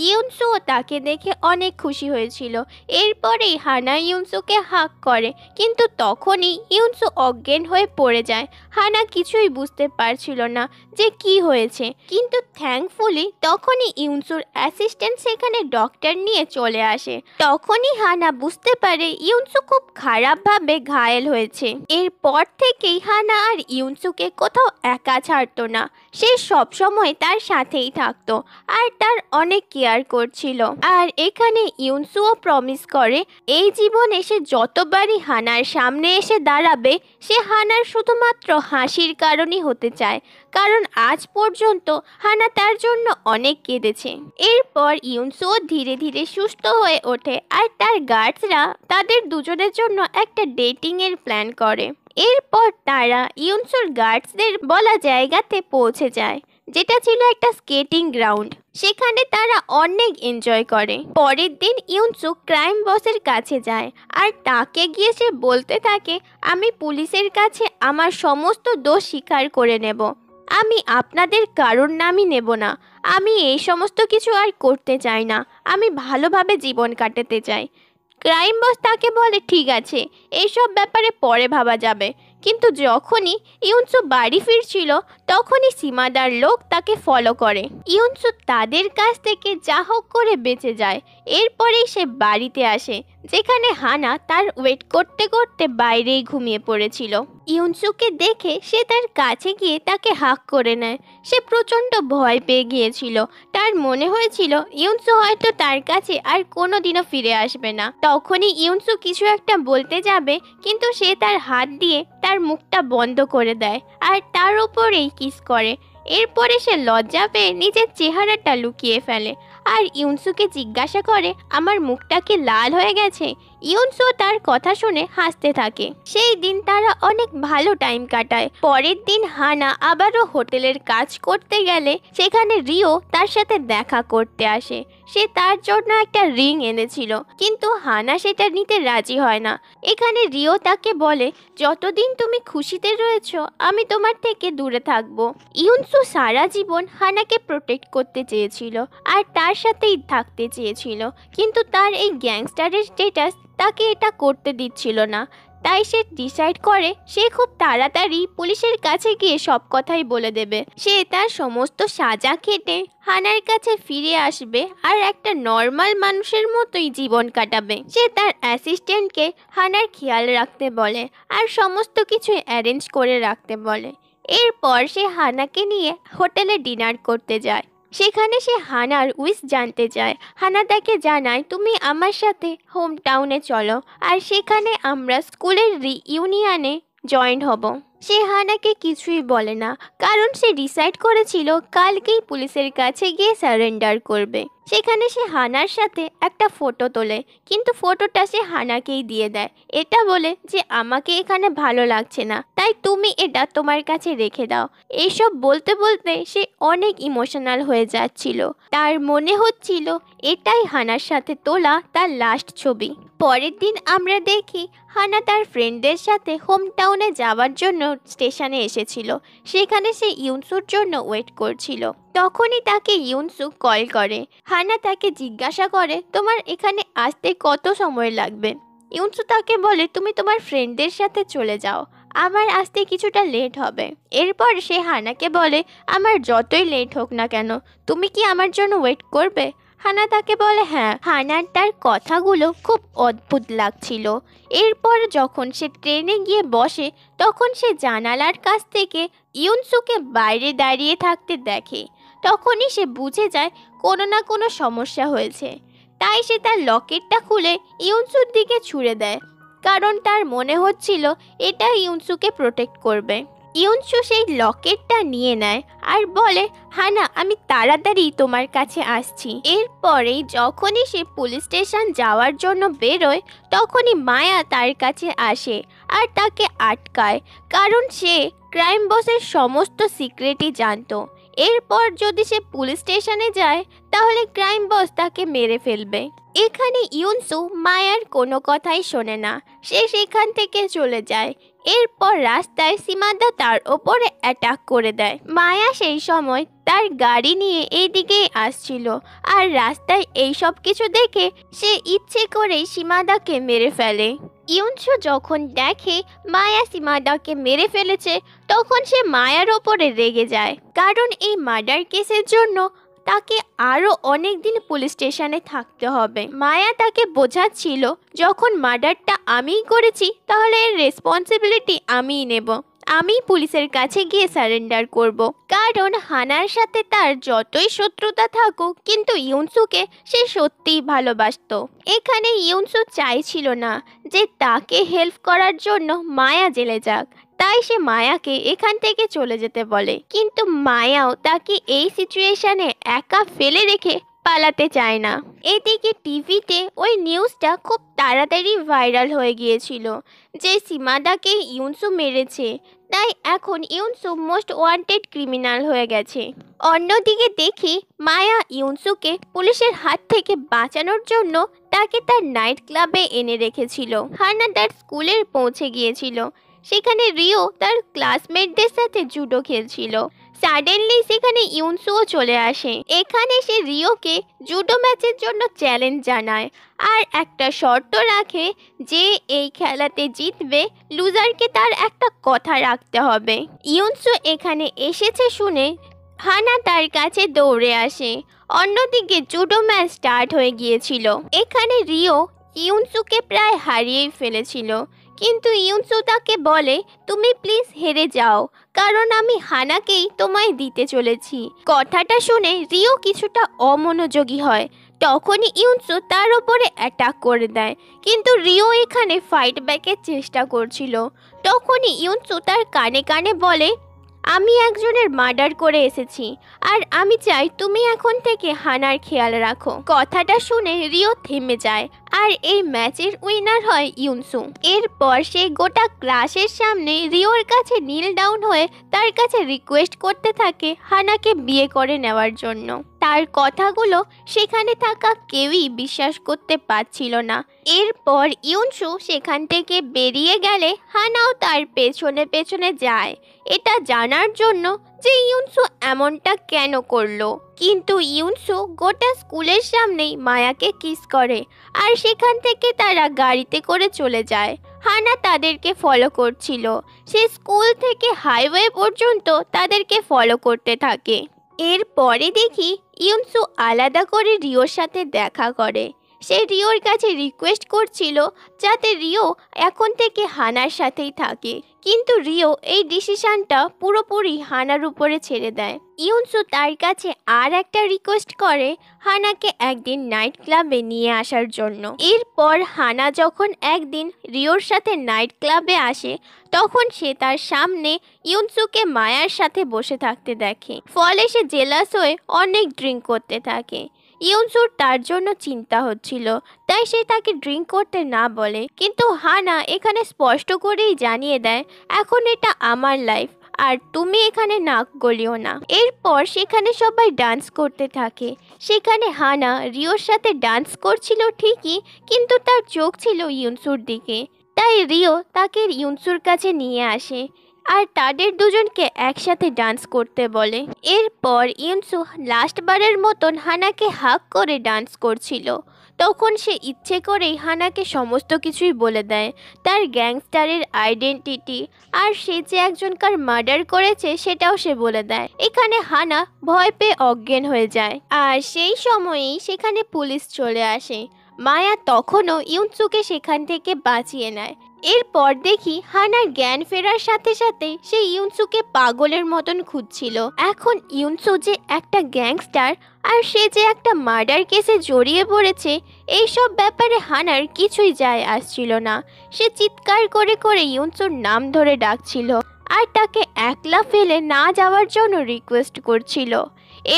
ইউনসুও তাকে দেখে অনেক খুশি হয়েছিল। এরপরেই হানা ইউনসুকে হাক করে, কিন্তু তখনই ইউনসু অজ্ঞান হয়ে পড়ে যায়। হানা কিছুই বুঝতে পারছিল না যে কি হয়েছে, কিন্তু থ্যাঙ্কফুলি তখনই ইউনসুর অ্যাসিস্ট্যান্ট সেখানে ডক্টর নিয়ে চলে আসে। তখনই হানা বুঝতে পারে ইউনসু খুব খারাপভাবে ঘায়েল হয়েছে। এরপর থেকেই হানা আর ইউনসুকে কোথাও একা ছাড়তো না, সে সবসময় তার সাথেই থাকতো আর তার অনেক কেয়ার করছিল। আর এখানে ইউনসুও প্রমিস করে এই জীবনে সে যতবারই হানার সামনে এসে দাঁড়াবে সে হানার শুধুমাত্র হাসির কারণই হতে চায়, কারণ আজ পর্যন্ত হানা তার জন্য অনেক কেঁদেছে। এরপর ইউনসুও ধীরে ধীরে সুস্থ হয়ে ওঠে আর তার গার্ডসরা তাদের দুজনের জন্য একটা ডেটিং এর প্ল্যান করে। এরপর তারা ইউনসুর গার্ডসদের বলা জায়গাতে পৌঁছে যায়, যেটা ছিল একটা স্কেটিং গ্রাউন্ড। সেখানে তারা অনেক এনজয় করে। পরের দিন ইউনসু ক্রাইম বসের কাছে যায় আর তাকে গিয়ে সে বলতে থাকে, আমি পুলিশের কাছে আমার সমস্ত দোষ স্বীকার করে নেব, আমি আপনাদের কারোর নামই নেব না, আমি এই সমস্ত কিছু আর করতে চাই না, আমি ভালোভাবে জীবন কাটাতে চাই। ক্রাইম বস তাকে বলে, ঠিক আছে এইসব ব্যাপারে পরে ভাবা যাবে। কিন্তু যখনই ইউনসু বাড়ি ফিরছিল তখনই সীমাদার লোক তাকে ফলো করে। ইউনসু তাদের কাছ থেকে যা হোক করে বেঁচে যায়। এরপরেই সে বাড়িতে আসে, যেখানে হানা তার ওয়েট করতে করতে বাইরেই ঘুমিয়ে পড়েছিল। ইউনসুকে দেখে সে তার কাছে গিয়ে তাকে হাক করে নেয়। সে প্রচণ্ড ভয় পেয়ে গিয়েছিল, তার মনে হয়েছিল ইউনসু হয়তো তার কাছে আর কোনোদিনও ফিরে আসবে না। তখনই ইউনসু কিছু একটা বলতে যাবে, কিন্তু সে তার হাত দিয়ে তার মুখটা বন্ধ করে দেয় আর তার উপরেই কিস করে। এরপরে সে লজ্জা পেয়ে নিজের চেহারাটা লুকিয়ে ফেলে আর ইউনসুকে জিজ্ঞাসা করে, আমার মুখটা কি লাল হয়ে গেছে? ইউনসু তার কথা শুনে হাসতে থাকে। সেই দিন তারা অনেক ভালো টাইম কাটায়। পরের দিন হানা আবারও হোটেলের কাজ করতে গেলে সেখানে রিও তার সাথে দেখা করতে আসে। সে তার জন্য একটা রিং এনেছিল, কিন্তু হানা সেটা নিতে রাজি হয় না। এখানে রিও তাকে বলে, যতদিন তুমি খুশিতে রয়েছ আমি তোমার থেকে দূরে থাকবো। ইউনসু সারা জীবন হানাকে প্রোটেক্ট করতে চেয়েছিল আর তার সাথেই থাকতে চেয়েছিল, কিন্তু তার এই গ্যাংস্টারের স্ট্যাটাস তাকে এটা করতে দিচ্ছিল না। তাই সে ডিসাইড করে সে খুব তাড়াতাড়ি পুলিশের কাছে গিয়ে সব কথাই বলে দেবে। সে তার সমস্ত সাজা খেটে হানার কাছে ফিরে আসবে আর একটা নর্মাল মানুষের মতোই জীবন কাটাবে। সে তার অ্যাসিস্ট্যান্টকে হানার খেয়াল রাখতে বলে আর সমস্ত কিছু অ্যারেঞ্জ করে রাখতে বলে। এরপর সে হানাকে নিয়ে হোটেলে ডিনার করতে যায়। সেখানে সে হানার উইশ জানতে চায়। হানা তাকে জানায়, তুমি আমার সাথে হোম টাউনে চলো, আর সেখানে আমরা স্কুলের রিইউনিয়নে জয়েন হব। সে হানাকে কিছুই বলে না, কারণ সে ডিসাইড করেছিল কালকেই পুলিশের কাছে গিয়ে সারেন্ডার করবে। সেখানে সে হানার সাথে একটা ফটো তোলে, কিন্তু ফটোটা সে হানাকেই দিয়ে দেয়, এটা বলে যে আমাকে এখানে ভালো লাগছে না, তাই তুমি এটা তোমার কাছে রেখে দাও। এইসব বলতে বলতে সে অনেক ইমোশনাল হয়ে যাচ্ছিল। তার মনে হচ্ছিল এটাই হানার সাথে তোলা তার লাস্ট ছবি। পরের দিন আমরা দেখি হানা তার ফ্রেন্ডদের সাথে হোম টাউনে যাওয়ার জন্য স্টেশনে এসেছিল। সেখানে সে ইউনসুর জন্য ওয়েট করছিল। তখনই তাকে ইউনসু কল করে। হানা তাকে জিজ্ঞাসা করে, তোমার এখানে আসতে কত সময় লাগবে? ইউনসু তাকে বলে, তুমি তোমার ফ্রেন্ডদের সাথে চলে যাও, আমার আসতে কিছুটা লেট হবে। এরপর সে হানাকে বলে, আমার যতই লেট হোক না কেন, তুমি কি আমার জন্য ওয়েট করবে? হানা তাকে বলে হ্যাঁ। হানার তার কথাগুলো খুব অদ্ভুত লাগছিল। এরপর যখন সে ট্রেনে গিয়ে বসে, তখন সে জানালার কাছ থেকে ইউনসুকে বাইরে দাঁড়িয়ে থাকতে দেখে। তখনই সে বুঝে যায় কোনো না কোনো সমস্যা হয়েছে। তাই সে তার লকেটটা খুলে ইউনসুর দিকে ছুঁড়ে দেয়, কারণ তার মনে হচ্ছিল এটা ইউনসুকে প্রোটেক্ট করবে। ইউনসু সেই লকেটটা নিয়ে নেয় আর বলে, হানা আমি তাড়াতাড়ি তোমার কাছে আসছি। এরপরেই যখনই সে পুলিশ স্টেশন যাওয়ার জন্য বেরোয়, তখনই মায়া তার কাছে আসে আর তাকে আটকায়, কারণ সে ক্রাইম বসের সমস্ত সিক্রেটই জানতো। এরপর যদি সে পুলিশ স্টেশনে যায়, তাহলে ক্রাইম বস তাকে মেরে ফেলবে। এখানে ইউনসু মায়ার কোনো কথাই শোনে না, সে সেখান থেকে চলে যায়। এরপর রাস্তায় সীমাদা তার ওপরে অ্যাটাক করে দেয়। মায়া সেই সময় তার গাড়ি নিয়ে এইদিকেই আসছিল, আর রাস্তায় এই সব কিছু দেখে সে ইচ্ছে করেই সীমাদাকে মেরে ফেলে। ইউনসু যখন দেখে মায়া সীমাদাকে মেরে ফেলেছে, তখন সে মায়ার ওপরে রেগে যায়, কারণ এই মার্ডার কেসের জন্য তাকে আরও অনেক দিন পুলিশ স্টেশনে থাকতে হবে। মায়া তাকে বোঝাচ্ছিল, যখন মার্ডারটা আমিই করেছি, তাহলে এর রেসপন্সিবিলিটি আমিই নেব, আমি পুলিশের কাছে গিয়ে সারেন্ডার করব। কারণ হানার সাথে তার যতই শত্রুতা থাকুক, কিন্তু ইউনসুকে সে সত্যিই ভালোবাসতো। এখানে ইউনসু চাইছিল না যে তাকে হেল্প করার জন্য মায়া জেলে যাক, তাই সে মায়াকে এখান থেকে চলে যেতে বলে। কিন্তু মায়াও তাকে এই সিচুয়েশনে একা ফেলে রেখে পালাতে চায় না। এদিকে টিভিতে ওই নিউজটা খুব তাড়াতাড়ি ভাইরাল হয়ে গিয়েছিল যে সীমাদাকে ইউনসু মেরেছে, তাই এখন ইউনসু মোস্ট ওয়ান্টেড ক্রিমিনাল হয়ে গেছে। অন্যদিকে দেখি মায়া ইউনসুকে পুলিশের হাত থেকে বাঁচানোর জন্য তাকে তার নাইট ক্লাবে এনে রেখেছিল। হানা তার স্কুলে পৌঁছে গিয়েছিল। সেখানে রিও তার ক্লাসমেটদের সাথে জুডো খেলছিল। সাডেনলি সেখানে ইউনসুও চলে আসে। এখানে সে রিওকে জুডো ম্যাচের জন্য চ্যালেঞ্জ জানায় আর একটা শর্ত রাখে যে এই খেলাতে জিতবে লুজারকে তার একটা কথা রাখতে হবে। ইউনসু এখানে এসেছে শুনে হানা তার কাছে দৌড়ে আসে। অন্যদিকে জুডো ম্যাচ স্টার্ট হয়ে গিয়েছিল। এখানে রিও ইউনসুকে প্রায় হারিয়েই ফেলেছিল, কিন্তু ইউনসু তাকে বলে, তুমি প্লিজ হেরে যাও, কারণ আমি হানাকেই তোমায় দিতে চলেছি। কথাটা শুনে রিও কিছুটা অমনোযোগী হয়। তখনই ইউনসু তার ওপরে অ্যাটাক করে দেয়, কিন্তু রিও এখানে ফাইট ব্যাকের চেষ্টা করছিল। তখনই ইউনসু তার কানে কানে বলে, আমি একজনের মার্ডার করে এসেছি, আর আমি চাই তুমি এখন থেকে হানার খেয়াল রাখো। কথাটা শুনে রিও থেমে যায়, আর এই ম্যাচের উইনার হয় ইউনসু। এরপর সে গোটা ক্লাসের সামনে রিওর কাছে নীল ডাউন হয়ে তার কাছে রিকোয়েস্ট করতে থাকে হানাকে বিয়ে করে নেওয়ার জন্য। তার কথাগুলো সেখানে থাকা কেউই বিশ্বাস করতে পারছিল না। এরপর ইউনসু সেখান থেকে বেরিয়ে গেলে হানাও তার পেছনে পেছনে যায়, এটা জানার জন্য যে ইউনসু এমনটা কেন করলো। কিন্তু ইউনসু গোটা স্কুলের সামনেই মায়াকে কিস করে, আর সেখান থেকে তারা গাড়িতে করে চলে যায়। হানা তাদেরকে ফলো করছিল। সে স্কুল থেকে হাইওয়ে পর্যন্ত তাদেরকে ফলো করতে থাকে। এরপরে দেখি ইউনসু আলাদা করে রিওর সাথে দেখা করে। সে রিওর কাছে রিকোয়েস্ট করছিল যাতে রিও এখন থেকে হানার সাথেই থাকে, কিন্তু রিও এই ডিসিশনটা পুরোপুরি হানার উপরে ছেড়ে দেয়। ইউনসু তার কাছে আর একটা রিকোয়েস্ট করে হানাকে একদিন নাইট ক্লাবে নিয়ে আসার জন্য। এরপর হানা যখন একদিন রিওর সাথে নাইট ক্লাবে আসে তখন সে তার সামনে ইউনসুকে মায়ার সাথে বসে থাকতে দেখে, ফলে সে জেলাস হয়ে অনেক ড্রিঙ্ক করতে থাকে। ইউনসুর তার জন্য চিন্তা হচ্ছিল, তাই সে তাকে ড্রিঙ্ক করতে না বলে, কিন্তু হানা এখানে স্পষ্ট করেই জানিয়ে দেয় এখন এটা আমার লাইফ আর তুমি এখানে নাক গলিও না। এরপর সেখানে সবাই ডান্স করতে থাকে। সেখানে হানা রিওর সাথে ডান্স করছিল ঠিকই, কিন্তু তার চোখ ছিল ইউনসুর দিকে, তাই রিও তাকে ইউনসুর কাছে নিয়ে আসে আর তাদের দুজনকে একসাথে ডান্স করতে বলে। এরপর ইউনসু লাস্টবারের মতন হানাকে হাগ করে ডান্স করছিল। তখন সে ইচ্ছে করেই হানাকে সমস্ত কিছুই বলে দেয়, তার গ্যাংস্টারের আইডেন্টিটি আর সে যে একজনকার মার্ডার করেছে সেটাও সে বলে দেয়। এখানে হানা ভয় পেয়ে অজ্ঞান হয়ে যায় আর সেই সময়েই সেখানে পুলিশ চলে আসে। মায়া তখনও ইউনসুকে সেখান থেকে বাঁচিয়ে নেয়। এরপর দেখি হানার জ্ঞান ফেরার সাথে সাথে সে ইউনসুকে পাগলের মতন খুঁজছিল। এখন ইউনসু যে একটা গ্যাংস্টার আর সে যে একটা মার্ডার কেসে জড়িয়ে পড়েছে, এইসব ব্যাপারে হানার কিছুই যায় আসছিল না। সে চিৎকার করে করে ইউনসুর নাম ধরে ডাকছিল আর তাকে একলা ফেলে না যাওয়ার জন্য রিকোয়েস্ট করছিল।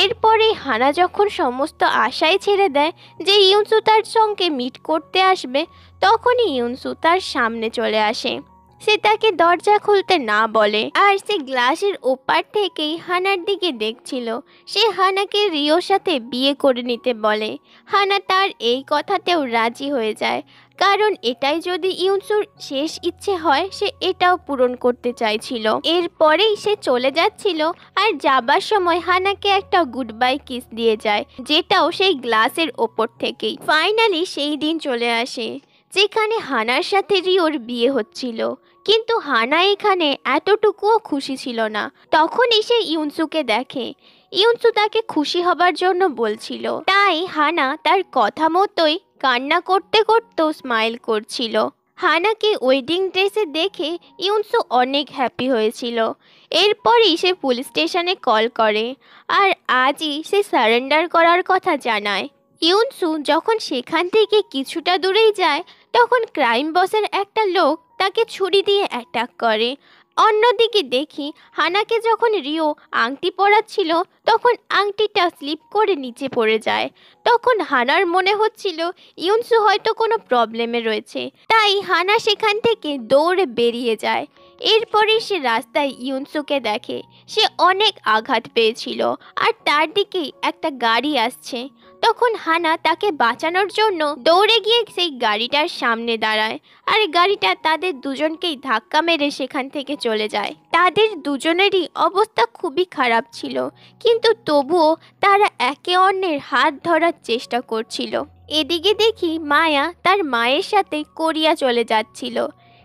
এরপরে হানা যখন সমস্ত আশাই ছেড়ে দেয় যে ইউনসু তার সঙ্গে মিট করতে আসবে, তখনই ইউনসু তার সামনে চলে আসে। সে তাকে দরজা খুলতে না বলে আর সে গ্লাসের ওপার থেকেই হানার দিকে দেখছিল। সে হানাকে রিওর সাথে বিয়ে করে নিতে বলে। হানা তার এই কথাতেও রাজি হয়ে যায়, কারণ এটাই যদি ইউনসুর শেষ ইচ্ছে হয় সে এটাও পূরণ করতে চাইছিল। এরপরেই সে চলে যাচ্ছিল আর যাবার সময় হানাকে একটা গুড বাই কিস দিয়ে যায়, যেটাও সেই গ্লাসের ওপর থেকেই। ফাইনালি সেই দিন চলে আসে যেখানে হানার সাথে রিওর বিয়ে হচ্ছিল, কিন্তু হানা এখানে এতটুকুও খুশি ছিল না। তখনই সে ইউনসুকে দেখে। ইউনসু তাকে খুশি হবার জন্য বলছিল, তাই হানা তার কথা মতোই কান্না করতে করতেও স্মাইল করছিল। হানাকে ওয়েডিং ড্রেসে দেখে ইউনসু অনেক হ্যাপি হয়েছিল। এরপরই সে পুলিশ স্টেশনে কল করে আর আজই সে সারেন্ডার করার কথা জানায়। ইউনসু যখন সেখান থেকে কিছুটা দূরেই যায় তখন ক্রাইম বসের একটা লোক তাকে ছুরি দিয়ে অ্যাটাক করে। অন্যদিকে দেখি হানাকে যখন রিও আংটি পরাচ্ছিল তখন আংটিটা স্লিপ করে নিচে পড়ে যায়। তখন হানার মনে হচ্ছিল ইউনসু হয়তো কোনো প্রবলেমে রয়েছে, তাই হানা সেখান থেকে দৌড়ে বেরিয়ে যায়। এরপরে সে রাস্তায় ইউনসুকে দেখে। সে অনেক আঘাত পেয়েছিল আর তার দিকেই একটা গাড়ি আসছে। তখন হানা তাকে বাঁচানোর জন্য দৌড়ে গিয়ে সেই গাড়িটার সামনে দাঁড়ায় আর গাড়িটা তাদের দুজনকেই ধাক্কা মেরে সেখান থেকে চলে যায়। তাদের দুজনেরই অবস্থা খুবই খারাপ ছিল, কিন্তু তবুও তারা একে অন্যের হাত ধরার চেষ্টা করছিল। এদিকে দেখি মায়া তার মায়ের সাথে কোরিয়া চলে যাচ্ছিল।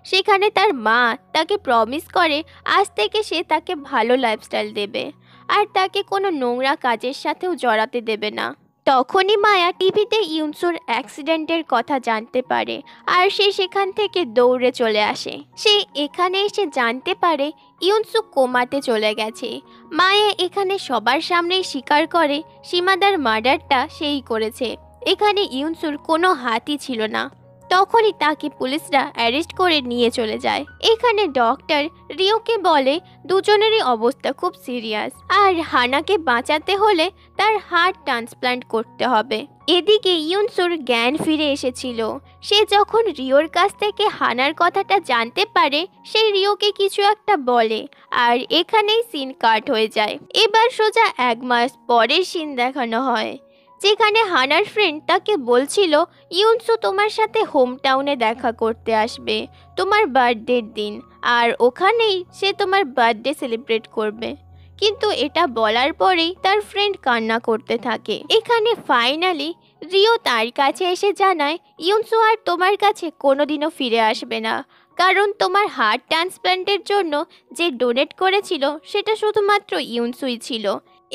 সেখানে তার মা তাকে প্রমিস করে আজ থেকে সে তাকে ভালো লাইফস্টাইল দেবে আর তাকে কোনো নোংরা কাজের সাথেও জড়াতে দেবে না। তখনই মায়া টিভিতে ইউনসুর অ্যাক্সিডেন্টের কথা জানতে পারে আর সে সেখান থেকে দৌড়ে চলে আসে। সে এখানে এসে জানতে পারে ইউনসু কোমাতে চলে গেছে। মায়া এখানে সবার সামনেই স্বীকার করে সীমাদার মার্ডারটা সেই করেছে। এখানে ইউনসুর কোনো হাতই ছিল না। তখনই তাকে পুলিশরা অ্যারেস্ট করে নিয়ে চলে যায়। এখানে ডক্টর রিওকে বলে দুজনেরই অবস্থা খুব সিরিয়াস আর হানাকে বাঁচাতে হলে তার হার্ট ট্রান্সপ্লান্ট করতে হবে। এদিকে ইউনসুর জ্ঞান ফিরে এসেছিল। সে যখন রিওর কাছ থেকে হানার কথাটা জানতে পারে সে রিওকে কিছু একটা বলে আর এখানেই সিন কাট হয়ে যায়। এবার সোজা 1 মাস পরের সিন দেখানো হয়, যেখানে হানার ফ্রেন্ড তাকে বলছিল ইউনসু তোমার সাথে হোম টাউনে দেখা করতে আসবে তোমার বার্থডের দিন আর ওখানেই সে তোমার বার্থডে সেলিব্রেট করবে। কিন্তু এটা বলার পরেই তার ফ্রেন্ড কান্না করতে থাকে। এখানে ফাইনালি রিও তার কাছে এসে জানায় ইউনসু আর তোমার কাছে কোনোদিনও ফিরে আসবে না, কারণ তোমার হার্ট ট্রান্সপ্লান্টের জন্য যে ডোনেট করেছিল সেটা শুধুমাত্র ইউনসুই ছিল।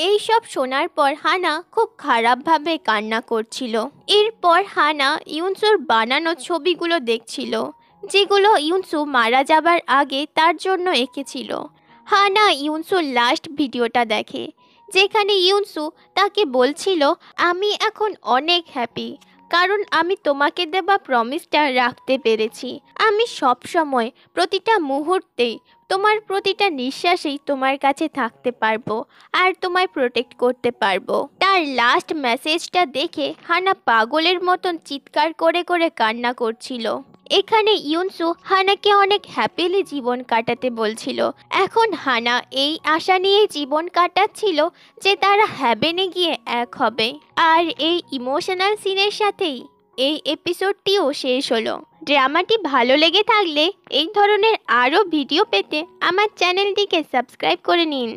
এই সব শোনার পর হানা খুব খারাপভাবে কান্না করছিল। এরপর হানা ইউনসুর বানানো ছবিগুলো দেখছিল, যেগুলো ইউনসু মারা যাবার আগে তার জন্য এঁকেছিল। হানা ইউনসুর লাস্ট ভিডিওটা দেখে, যেখানে ইউনসু তাকে বলছিল, আমি এখন অনেক হ্যাপি, কারণ আমি তোমাকে দেওয়া প্রমিসটা রাখতে পেরেছি। আমি সব সময়, প্রতিটা মুহূর্তেই, তোমার প্রতিটা নিঃশ্বাসেই তোমার কাছে থাকতে পারবো আর তোমায় প্রোটেক্ট করতে পারবো। তার লাস্ট মেসেজটা দেখে হানা পাগলের মতন চিৎকার করে করে কান্না করছিল। এখানে ইউনসু হানাকে অনেক হ্যাপিলি জীবন কাটাতে বলছিল। এখন হানা এই আশা নিয়ে জীবন কাটাচ্ছিল যে তারা হ্যাভেনে গিয়ে এক হবে। আর এই ইমোশনাল সিনের সাথেই এই এপিসোডটিও শেষ হলো। ড্রামাটি ভালো লেগে থাকলে এই ধরনের আরও ভিডিও পেতে আমার চ্যানেলটিকে সাবস্ক্রাইব করে নিন।